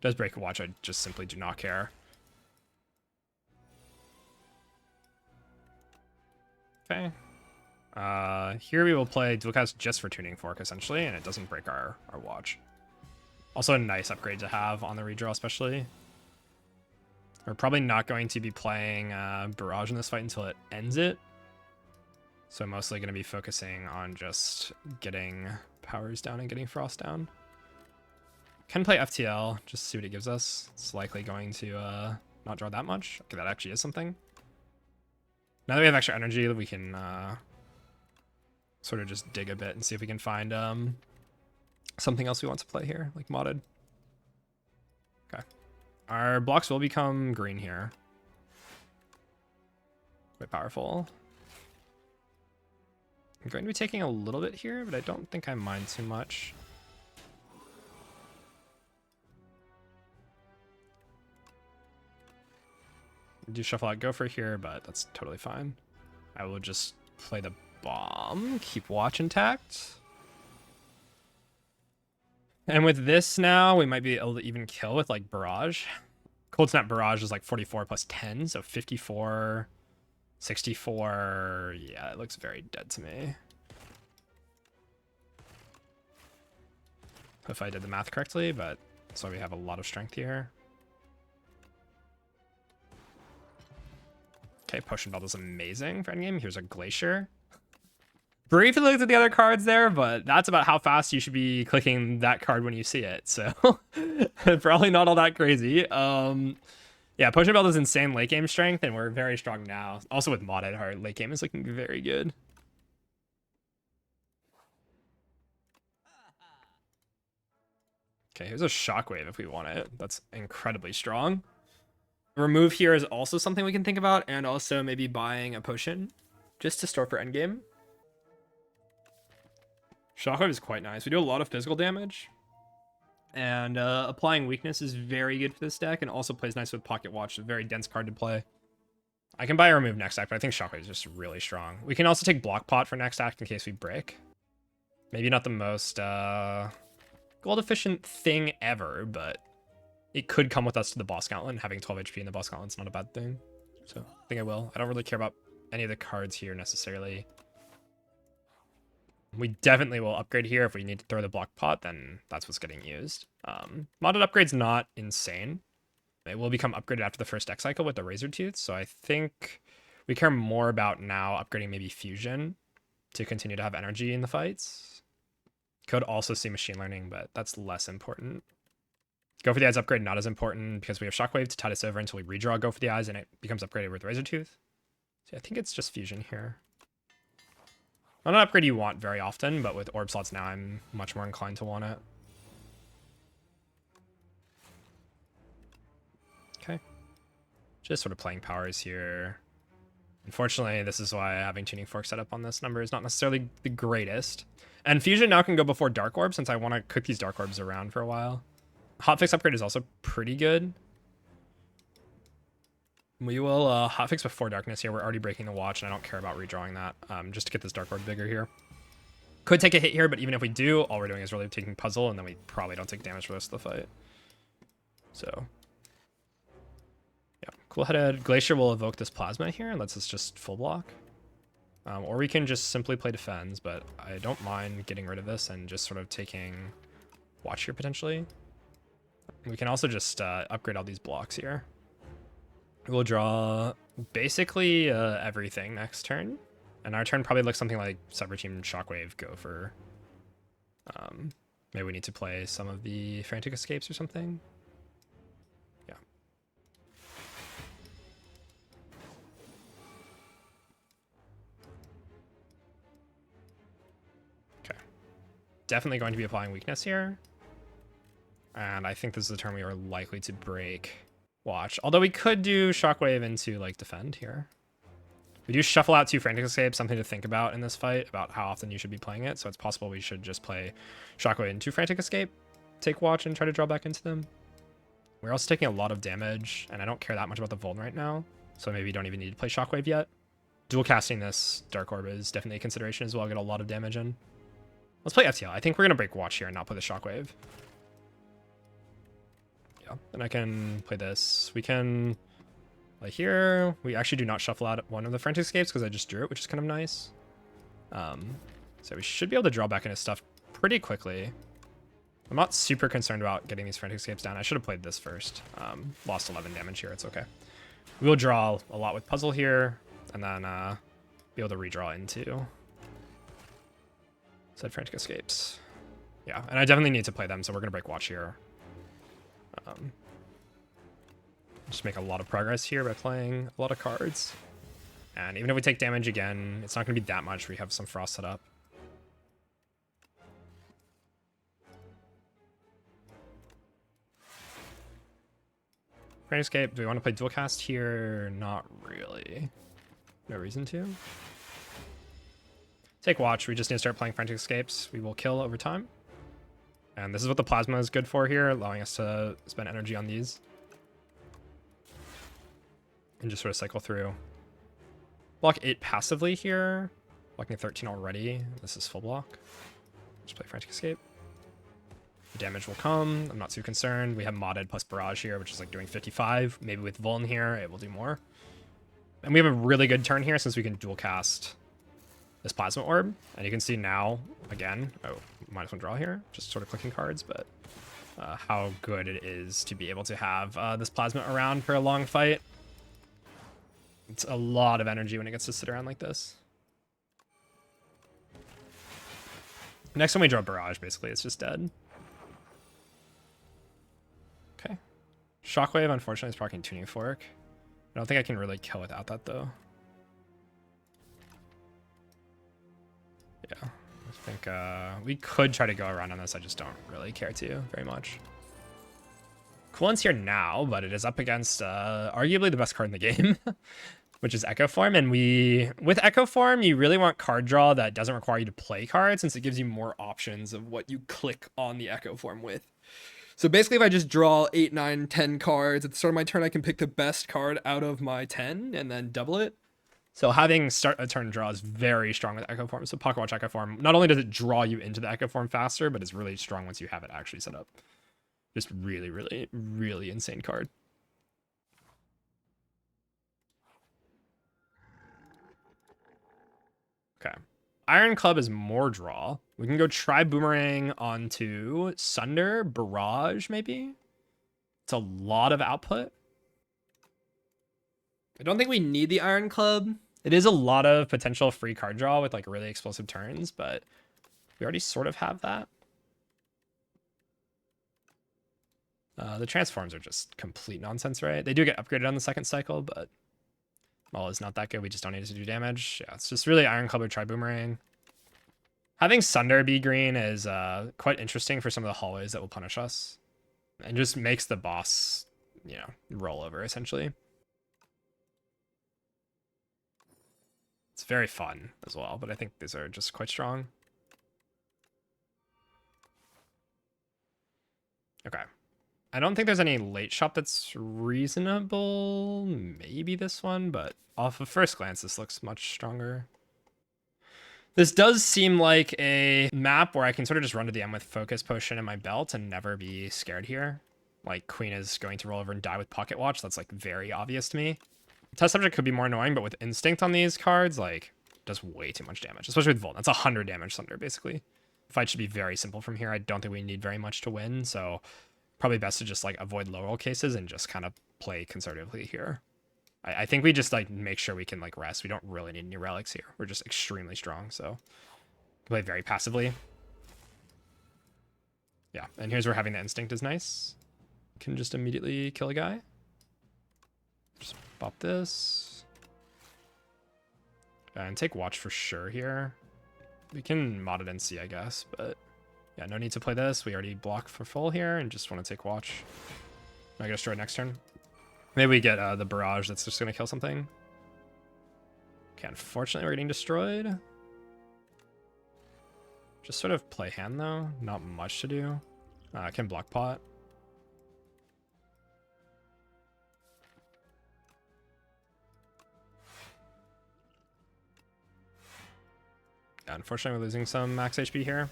Does break a watch, I just simply do not care. Okay. Here we will play Dual Cast just for Tuning Fork, essentially, and it doesn't break our watch. Also a nice upgrade to have on the redraw, especially. We're probably not going to be playing Barrage in this fight until it ends it. So mostly going to be focusing on just getting powers down and getting frost down. Can play FTL, just see what it gives us. It's likely going to not draw that much. Okay, that actually is something. Now that we have extra energy, we can sort of just dig a bit and see if we can find something else we want to play here, like modded. Okay. Our blocks will become green here. Quite powerful. I'm going to be taking a little bit here, but I don't think I mind too much. Do shuffle out Gopher here, but that's totally fine. I will just play the bomb, keep watch intact. And with this now, we might be able to even kill with like Barrage. Cold Snap Barrage is like 44 plus 10, so 54, 64. Yeah, it looks very dead to me. If I did the math correctly, but so we have a lot of strength here. Okay, Potion Belt is amazing for endgame. Here's a Glacier. Briefly looked at the other cards there, but that's about how fast you should be clicking that card when you see it. So probably not all that crazy. Yeah, Potion Belt is insane late game strength, and we're very strong now. Also with modded, our late game is looking very good. Okay, here's a Shockwave if we want it. That's incredibly strong. Remove here is also something we can think about, and also maybe buying a potion just to store for endgame. Shockwave is quite nice. We do a lot of physical damage, and applying weakness is very good for this deck, and also plays nice with Pocket Watch, a very dense card to play. I can buy a remove next act, but I think Shockwave is just really strong. We can also take Block Pot for next act in case we break. Maybe not the most gold efficient thing ever, but it could come with us to the boss gauntlet, and having 12 HP in the boss gauntlet's not a bad thing. So I think I will. I don't really care about any of the cards here necessarily. We definitely will upgrade here. If we need to throw the Block Pot, then that's what's getting used. Modded upgrade's not insane. It will become upgraded after the first deck cycle with the Razor Tooth, so I think we care more about now upgrading maybe Fusion to continue to have energy in the fights. Could also see Machine Learning, but that's less important. Go for the Eyes upgrade, not as important because we have Shockwave to tide us over until we redraw Go for the Eyes and it becomes upgraded with Razor Tooth. So I think it's just Fusion here. Not an upgrade you want very often, but with Orb slots now, I'm much more inclined to want it. Okay. Just sort of playing powers here. Unfortunately, this is why having Tuning Fork set up on this number is not necessarily the greatest. And Fusion now can go before Dark Orb since I want to cook these Dark Orbs around for a while. Hotfix upgrade is also pretty good. We will hotfix before darkness here. We're already breaking the watch, and I don't care about redrawing that just to get this Dark Orb bigger here. Could take a hit here, but even if we do, all we're doing is really taking puzzle, and then we probably don't take damage for the rest of the fight. So, yeah. Cool-headed Glacier will evoke this Plasma here, and lets us just full block. Or we can just simply play defense, but I don't mind getting rid of this and just sort of taking watch here potentially. We can also just upgrade all these blocks here. We'll draw basically everything next turn. And our turn probably looks something like Subroutine Shockwave Gopher. Maybe we need to play some of the Frantic Escapes or something. Yeah. Okay. Definitely going to be applying weakness here. And I think this is the turn we are likely to break watch. Although we could do Shockwave into like defend here. We do shuffle out 2 Frantic Escapes, something to think about in this fight, about how often you should be playing it. So it's possible we should just play Shockwave into Frantic Escape, take watch, and try to draw back into them. We're also taking a lot of damage, and I don't care that much about the Vuln right now. So maybe you don't even need to play Shockwave yet. Dual casting this Dark Orb is definitely a consideration as well. I'll get a lot of damage in. Let's play FTL. I think we're going to break watch here and not play the Shockwave. Yeah, then I can play this. We can play here. We actually do not shuffle out one of the Frantic Escapes because I just drew it, which is kind of nice. So we should be able to draw back into stuff pretty quickly. I'm not super concerned about getting these Frantic Escapes down. I should have played this first. Lost 11 damage here. It's okay. We'll draw a lot with Puzzle here, and then be able to redraw into said Frantic Escapes. Yeah, and I definitely need to play them, so we're going to break Watch here. Just make a lot of progress here by playing a lot of cards. And even if we take damage again, it's not going to be that much. We have some Frost set up. Frantic Escape, do we want to play dual cast here? Not really. No reason to. Take Watch, we just need to start playing Frantic Escapes. We will kill over time. And this is what the Plasma is good for here, allowing us to spend energy on these. And just sort of cycle through. Block 8 passively here. Blocking 13 already. This is full block. Just play Frantic Escape. The damage will come. I'm not too concerned. We have modded plus barrage here, which is like doing 55. Maybe with Vuln here, it will do more. And we have a really good turn here since we can dual cast this Plasma Orb. And you can see now, again, -1 draw here. Just sort of clicking cards, but how good it is to be able to have this Plasma around for a long fight. It's a lot of energy when it gets to sit around like this. Next time we draw Barrage, basically, it's just dead. Okay. Shockwave, unfortunately, is proccing Tuning Fork. I don't think I can really kill without that, though. Yeah. I think we could try to go around on this. I just don't really care to very much. Coolon's here now, but it is up against arguably the best card in the game, which is Echo Form. And with Echo Form, you really want card draw that doesn't require you to play cards, since it gives you more options of what you click on the Echo Form with. So basically, if I just draw 8, 9, 10 cards at the start of my turn, I can pick the best card out of my 10 and then double it. So having start a turn draw is very strong with Echo Form. So Pocket Watch Echo Form, not only does it draw you into the Echo Form faster, but it's really strong once you have it actually set up. Just really, really, really insane card. Okay. Iron Club is more draw. We can go try Boomerang onto Sunder, Barrage, maybe? It's a lot of output. I don't think we need the Iron Club. It is a lot of potential free card draw with like really explosive turns, but we already sort of have that. The transforms are just complete nonsense, right? They do get upgraded on the second cycle, but Maul is not that good. We just don't need to do damage. Yeah, it's just really Iron Club or Try Boomerang. Having Sunder be green is quite interesting for some of the hallways that will punish us. And just makes the boss, you know, roll over, essentially. It's very fun as well, but I think these are just quite strong. Okay. I don't think there's any late shop that's reasonable. Maybe this one, but off of first glance, this looks much stronger. This does seem like a map where I can sort of just run to the end with Focus Potion in my belt and never be scared here. Like, Queen is going to roll over and die with Pocket Watch. That's, like, very obvious to me. Test Subject could be more annoying, but with Instinct on these cards, like, does way too much damage. Especially with Volt. That's 100 damage Thunder, basically. Fight should be very simple from here. I don't think we need very much to win, so probably best to just, like, avoid low roll cases and just kind of play conservatively here. I think we just, like, make sure we can, like, rest. We don't really need any relics here. We're just extremely strong, so play very passively. Yeah, and here's where having the Instinct is nice. Can just immediately kill a guy. Just pop this. And take Watch for sure here. We can mod it and see, I guess, but yeah, no need to play this. We already block for full here and just want to take Watch. I get destroyed next turn. Maybe we get the Barrage that's just going to kill something. Okay, unfortunately, we're getting destroyed. Just sort of play hand, though. Not much to do. I can block pot. Yeah, unfortunately, we're losing some max HP here.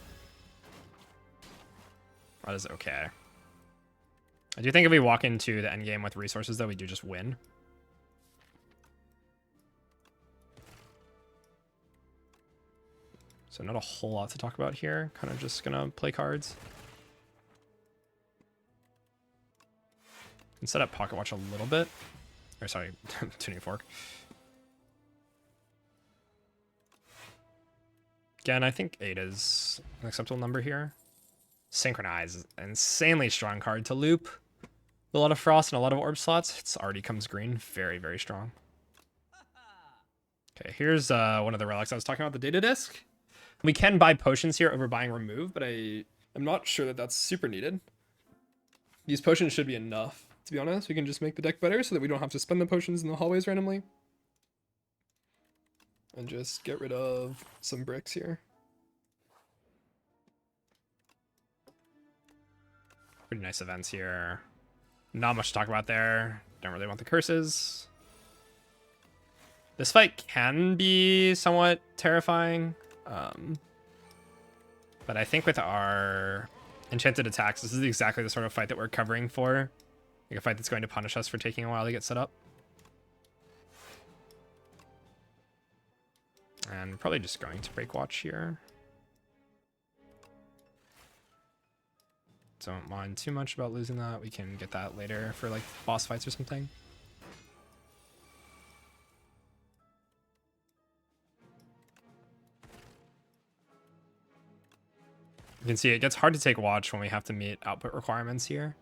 That is okay. I do think if we walk into the endgame with resources, though, we do just win. So not a whole lot to talk about here. Kind of just gonna play cards. Can set up Pocket Watch a little bit. Or sorry, tuning fork. Again, I think 8 is an acceptable number here. Synchronize is an insanely strong card to loop. A lot of frost and a lot of orb slots. It's already comes green. Very, very strong. Okay, here's one of the relics I was talking about, the data disk. We can buy potions here over buying remove, but I'm not sure that that's super needed. These potions should be enough, to be honest. We can just make the deck better so that we don't have to spend the potions in the hallways randomly. And just get rid of some bricks here. Pretty nice events here. Not much to talk about there. Don't really want the curses. This fight can be somewhat terrifying. But I think with our enchanted attacks, this is exactly the sort of fight that we're covering for. Like a fight that's going to punish us for taking a while to get set up. And we're probably just going to break watch here. Don't mind too much about losing that. We can get that later for like boss fights or something. You can see it gets hard to take watch when we have to meet output requirements here.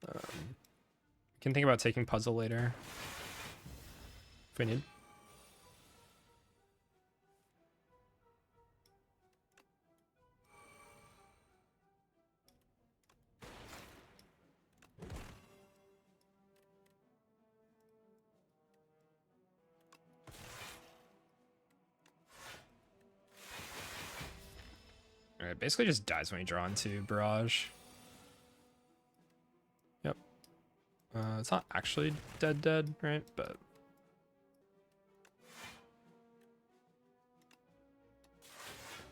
We can think about taking puzzle later if we need. It basically just dies when you draw into Barrage. Yep. It's not actually dead, right? But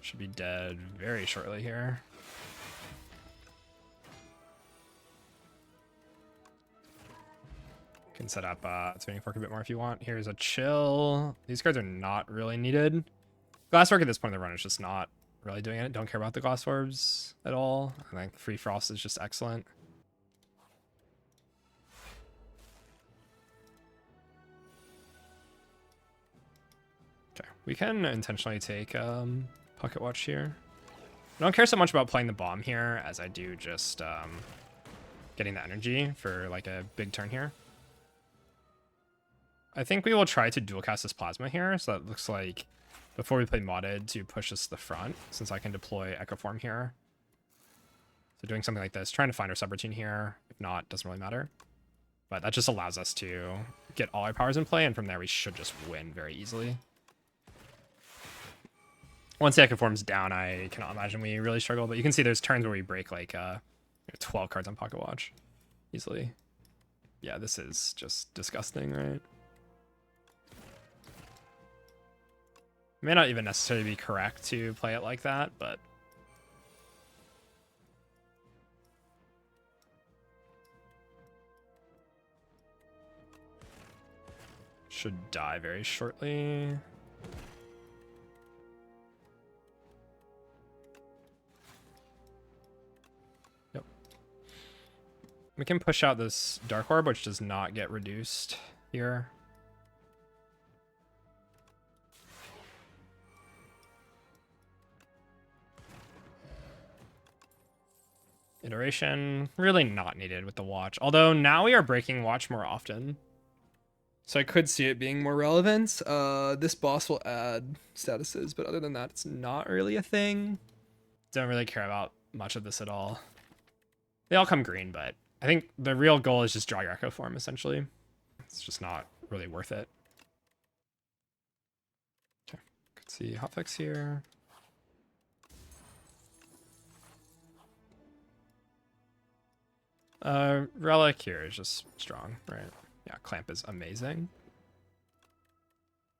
should be dead very shortly here. Can set up tuning fork a bit more if you want. Here's a chill. These cards are not really needed. Glasswork at this point in the run is just not really doing it. Don't care about the glass orbs at all. I think free frost is just excellent. Okay, we can intentionally take Pocket Watch here. I don't care so much about playing the bomb here as I do just getting the energy for like a big turn here. I think we will try to dual cast this plasma here, so that looks like before we play modded to push us to the front, since I can deploy Echo Form here. So doing something like this, trying to find our subroutine here. If not, doesn't really matter. But that just allows us to get all our powers in play, and from there we should just win very easily. Once the Echo Form's down, I cannot imagine we really struggle, but you can see there's turns where we break like 12 cards on Pocket Watch easily. Yeah, this is just disgusting, right? May not even necessarily be correct to play it like that, but should die very shortly. Yep. We can push out this Dark Orb, which does not get reduced here. Iteration, really not needed with the watch. Although now we are breaking watch more often. So I could see it being more relevant. This boss will add statuses, but other than that, it's not really a thing. Don't really care about much of this at all. They all come green, but I think the real goal is just draw your Echo Form, essentially. It's just not really worth it. Okay, could see hotfix here. Relic here is just strong, right? Yeah, Clamp is amazing.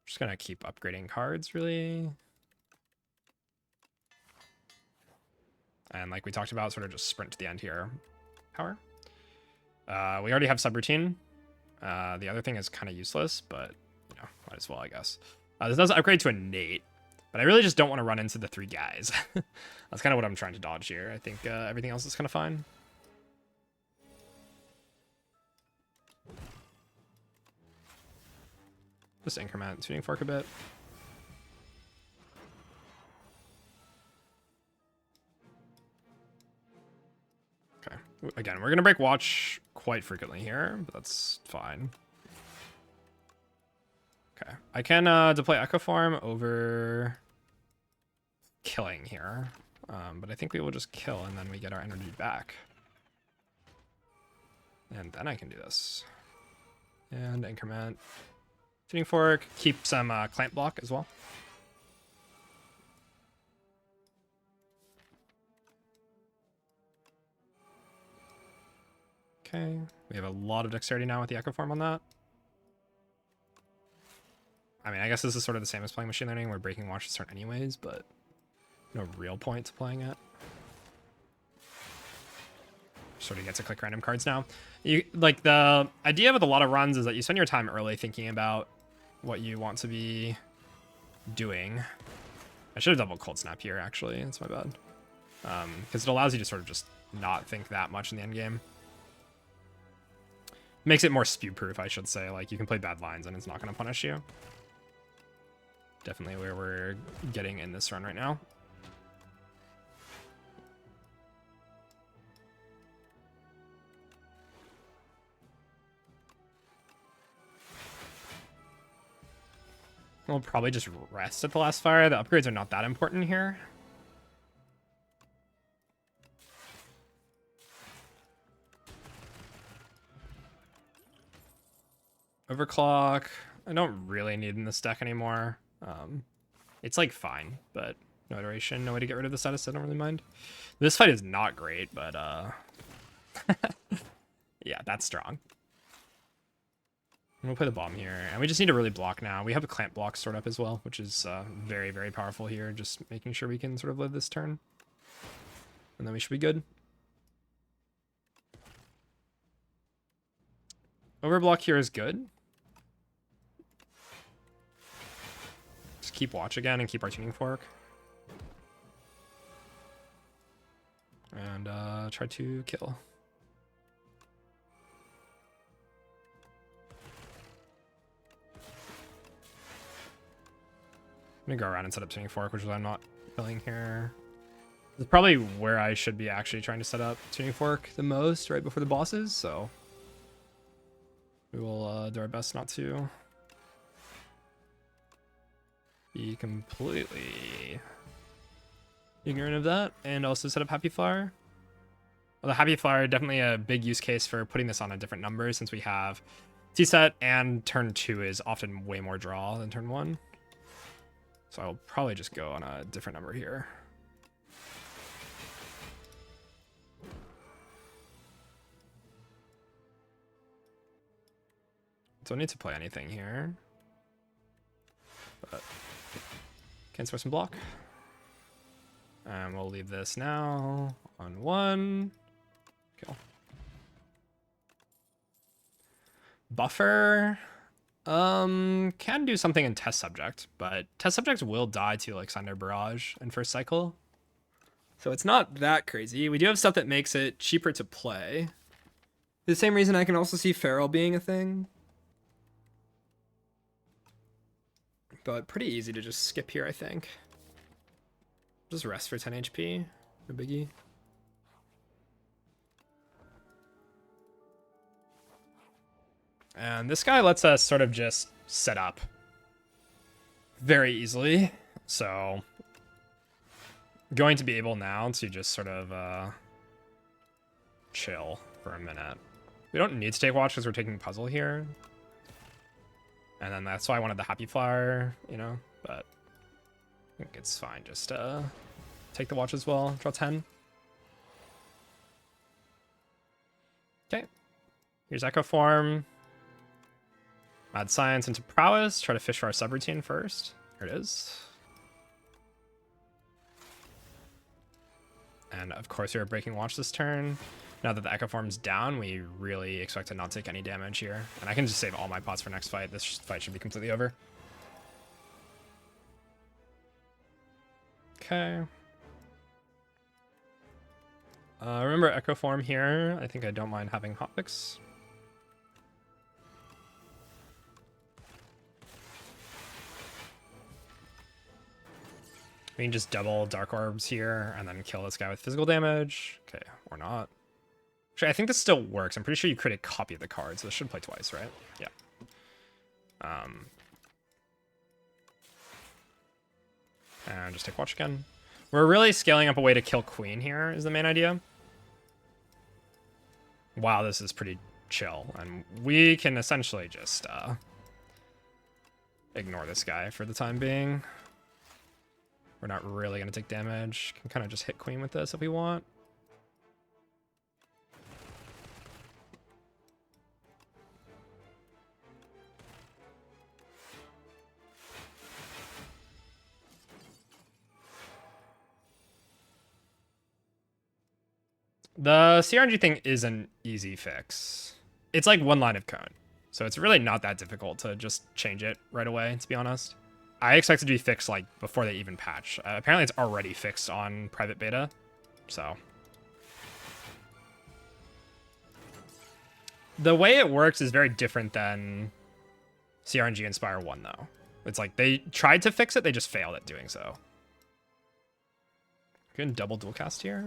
Just gonna keep upgrading cards, really. And like we talked about, sort of just sprint to the end here. Power. We already have subroutine. The other thing is kind of useless, but you know, might as well, I guess. This does upgrade to a Nate, but But I really just don't want to run into the 3 guys. That's kind of what I'm trying to dodge here. I think everything else is kind of fine. Just increment tuning fork a bit. Okay. Again, we're going to break watch quite frequently here, but that's fine. Okay. I can deploy Echo Form over killing here. But I think we will just kill and then we get our energy back. And then I can do this. And increment. Tuning fork. Keep some clamp block as well. Okay. We have a lot of dexterity now with the Echo Form on that. I mean, I guess this is sort of the same as playing Machine Learning, where breaking watch is turn anyways, but no real point to playing it. Sort of get to click random cards now. Like, the idea with a lot of runs is that you spend your time early thinking about what you want to be doing. I should have double cold snap here, actually. That's my bad. Because it allows you to sort of just not think that much in the end game. Makes it more spew proof, I should say. Like, you can play bad lines and it's not going to punish you. Definitely where we're getting in this run right now. We'll probably just rest at the last fire. The upgrades are not that important here. Overclock. I don't really need in this deck anymore. It's like fine, but no iteration, no way to get rid of the status. I don't really mind. This fight is not great, but yeah, that's strong. We'll play the bomb here, and we just need to really block now. We have a clamp block stored up as well, which is very, very powerful here. Just making sure we can sort of live this turn, and then we should be good. Overblock here is good. Just keep watch again and keep our tuning fork. And try to kill. I'm gonna go around and set up tuning fork, which is what I'm not filling here. This is probably where I should be actually trying to set up tuning fork the most, right before the bosses, so we will do our best not to be completely ignorant of that, and also set up Happy Flower. Well, the Happy Flower, definitely a big use case for putting this on a different number, since we have T-set and turn 2 is often way more draw than turn 1. So I'll probably just go on a different number here. Don't need to play anything here, but can source and block. And we'll leave this now on 1. Kill. Buffer. Can do something in test subject, but test subjects will die to like Sunder Barrage in first cycle. So it's not that crazy. We do have stuff that makes it cheaper to play. For the same reason I can also see Feral being a thing. But pretty easy to just skip here, I think. Just rest for 10 HP. No biggie. And this guy lets us sort of just set up very easily. So going to be able now to just sort of chill for a minute. We don't need to take watch because we're taking puzzle here. And then that's why I wanted the Happy Flower, you know, but I think it's fine. Just take the watch as well. Draw 10. Okay. Here's Echo Form. Add Science into Prowess. Try to fish for our subroutine first. Here it is. And of course we are breaking watch this turn. Now that the Echo Form's down, we really expect to not take any damage here. And I can just save all my pots for next fight. This fight should be completely over. Okay. Remember Echo Form here. I think I don't mind having Hotfix. We can just double Dark Orbs here and then kill this guy with physical damage. Okay, or not. Actually, I think this still works. I'm pretty sure you create a copy of the card, so this should play twice, right? Yeah. And just take watch again. We're really scaling up a way to kill Queen here is the main idea. Wow, this is pretty chill. And we can essentially just ignore this guy for the time being. We're not really going to take damage. Can kind of just hit Queen with this if we want. The CRNG thing is an easy fix. It's like one line of code. So it's really not that difficult to just change it right away, to be honest. I expect it to be fixed like before they even patch. Apparently it's already fixed on private beta. So the way it works is very different than CRNG and Spire 1 though. It's like they tried to fix it, they just failed at doing so. You can double dual cast here.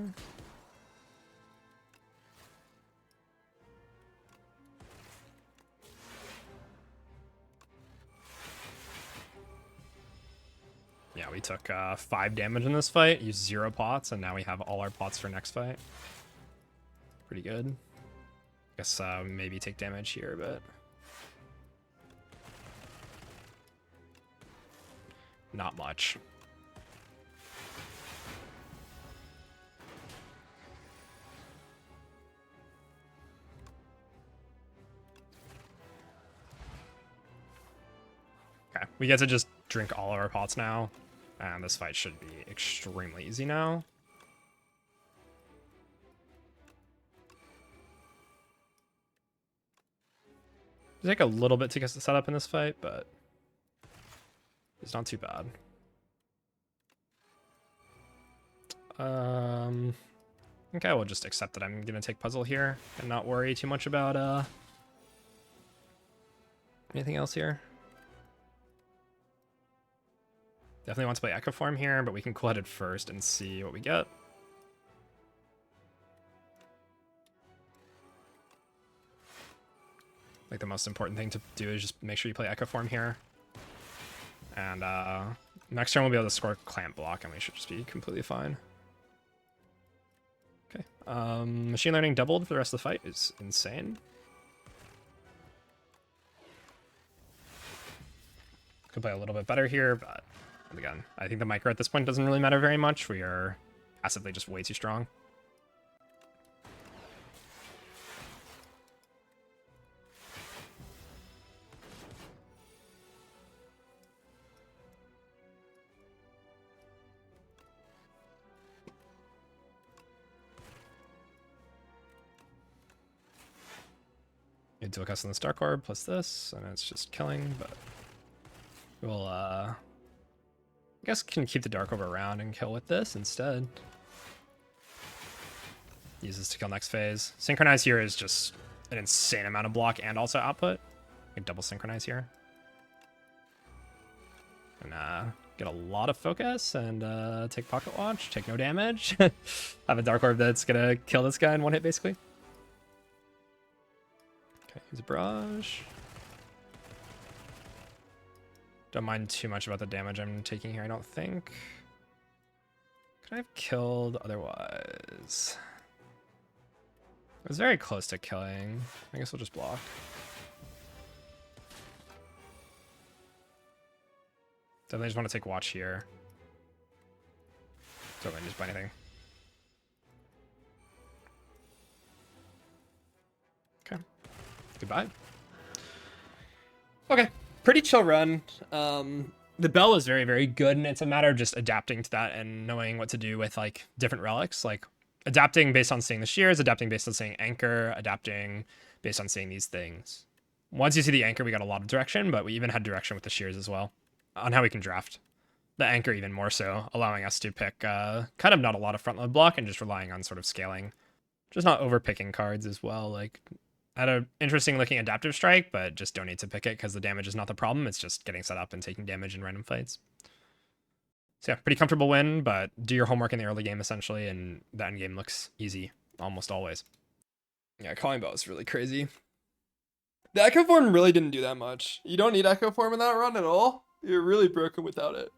Yeah, we took 5 damage in this fight, used 0 pots, and now we have all our pots for next fight. Pretty good. Guess maybe take damage here, but not much. Okay, we get to just drink all of our pots now. And this fight should be extremely easy now. It'll take a little bit to get the setup in this fight, but it's not too bad. Okay, we'll just accept that I'm gonna take puzzle here and not worry too much about anything else here. Definitely want to play Echo Form here, but we can cool-headed first and see what we get. Like the most important thing to do is just make sure you play Echo Form here. And next turn we'll be able to score Clamp Block and we should just be completely fine. Okay. Machine Learning doubled for the rest of the fight is insane. Could play a little bit better here, but again, I think the micro at this point doesn't really matter very much. We are passively just way too strong. Need to cast on the Dark Orb plus this, and it's just killing, but we'll I guess can keep the Dark Orb around and kill with this instead. Use this to kill next phase. Synchronize here is just an insane amount of block and also output. I can double synchronize here. And get a lot of focus and take Pocket Watch, take no damage. Have a Dark Orb that's gonna kill this guy in one hit basically. Okay, use a Barrage. Don't mind too much about the damage I'm taking here, I don't think. Could I have killed otherwise? I was very close to killing. I guess we'll just block. Definitely just want to take watch here. Don't mind just buy anything. Okay. Goodbye. Okay. Pretty chill run. The bell is very, very good, and it's a matter of just adapting to that and knowing what to do with like different relics. Like adapting based on seeing the shears, adapting based on seeing anchor, adapting based on seeing these things. Once you see the anchor, we got a lot of direction, but we even had direction with the shears as well on how we can draft. The Anchor even more so, allowing us to pick kind of not a lot of front load block and just relying on sort of scaling. Just not overpicking cards as well. Like, had an interesting looking Adaptive Strike, but just don't need to pick it because the damage is not the problem. It's just getting set up and taking damage in random fights. So yeah, pretty comfortable win, but do your homework in the early game essentially, and the end game looks easy almost always. Yeah, calling bow is really crazy. The Echo Form really didn't do that much. You don't need Echo Form in that run at all. You're really broken without it.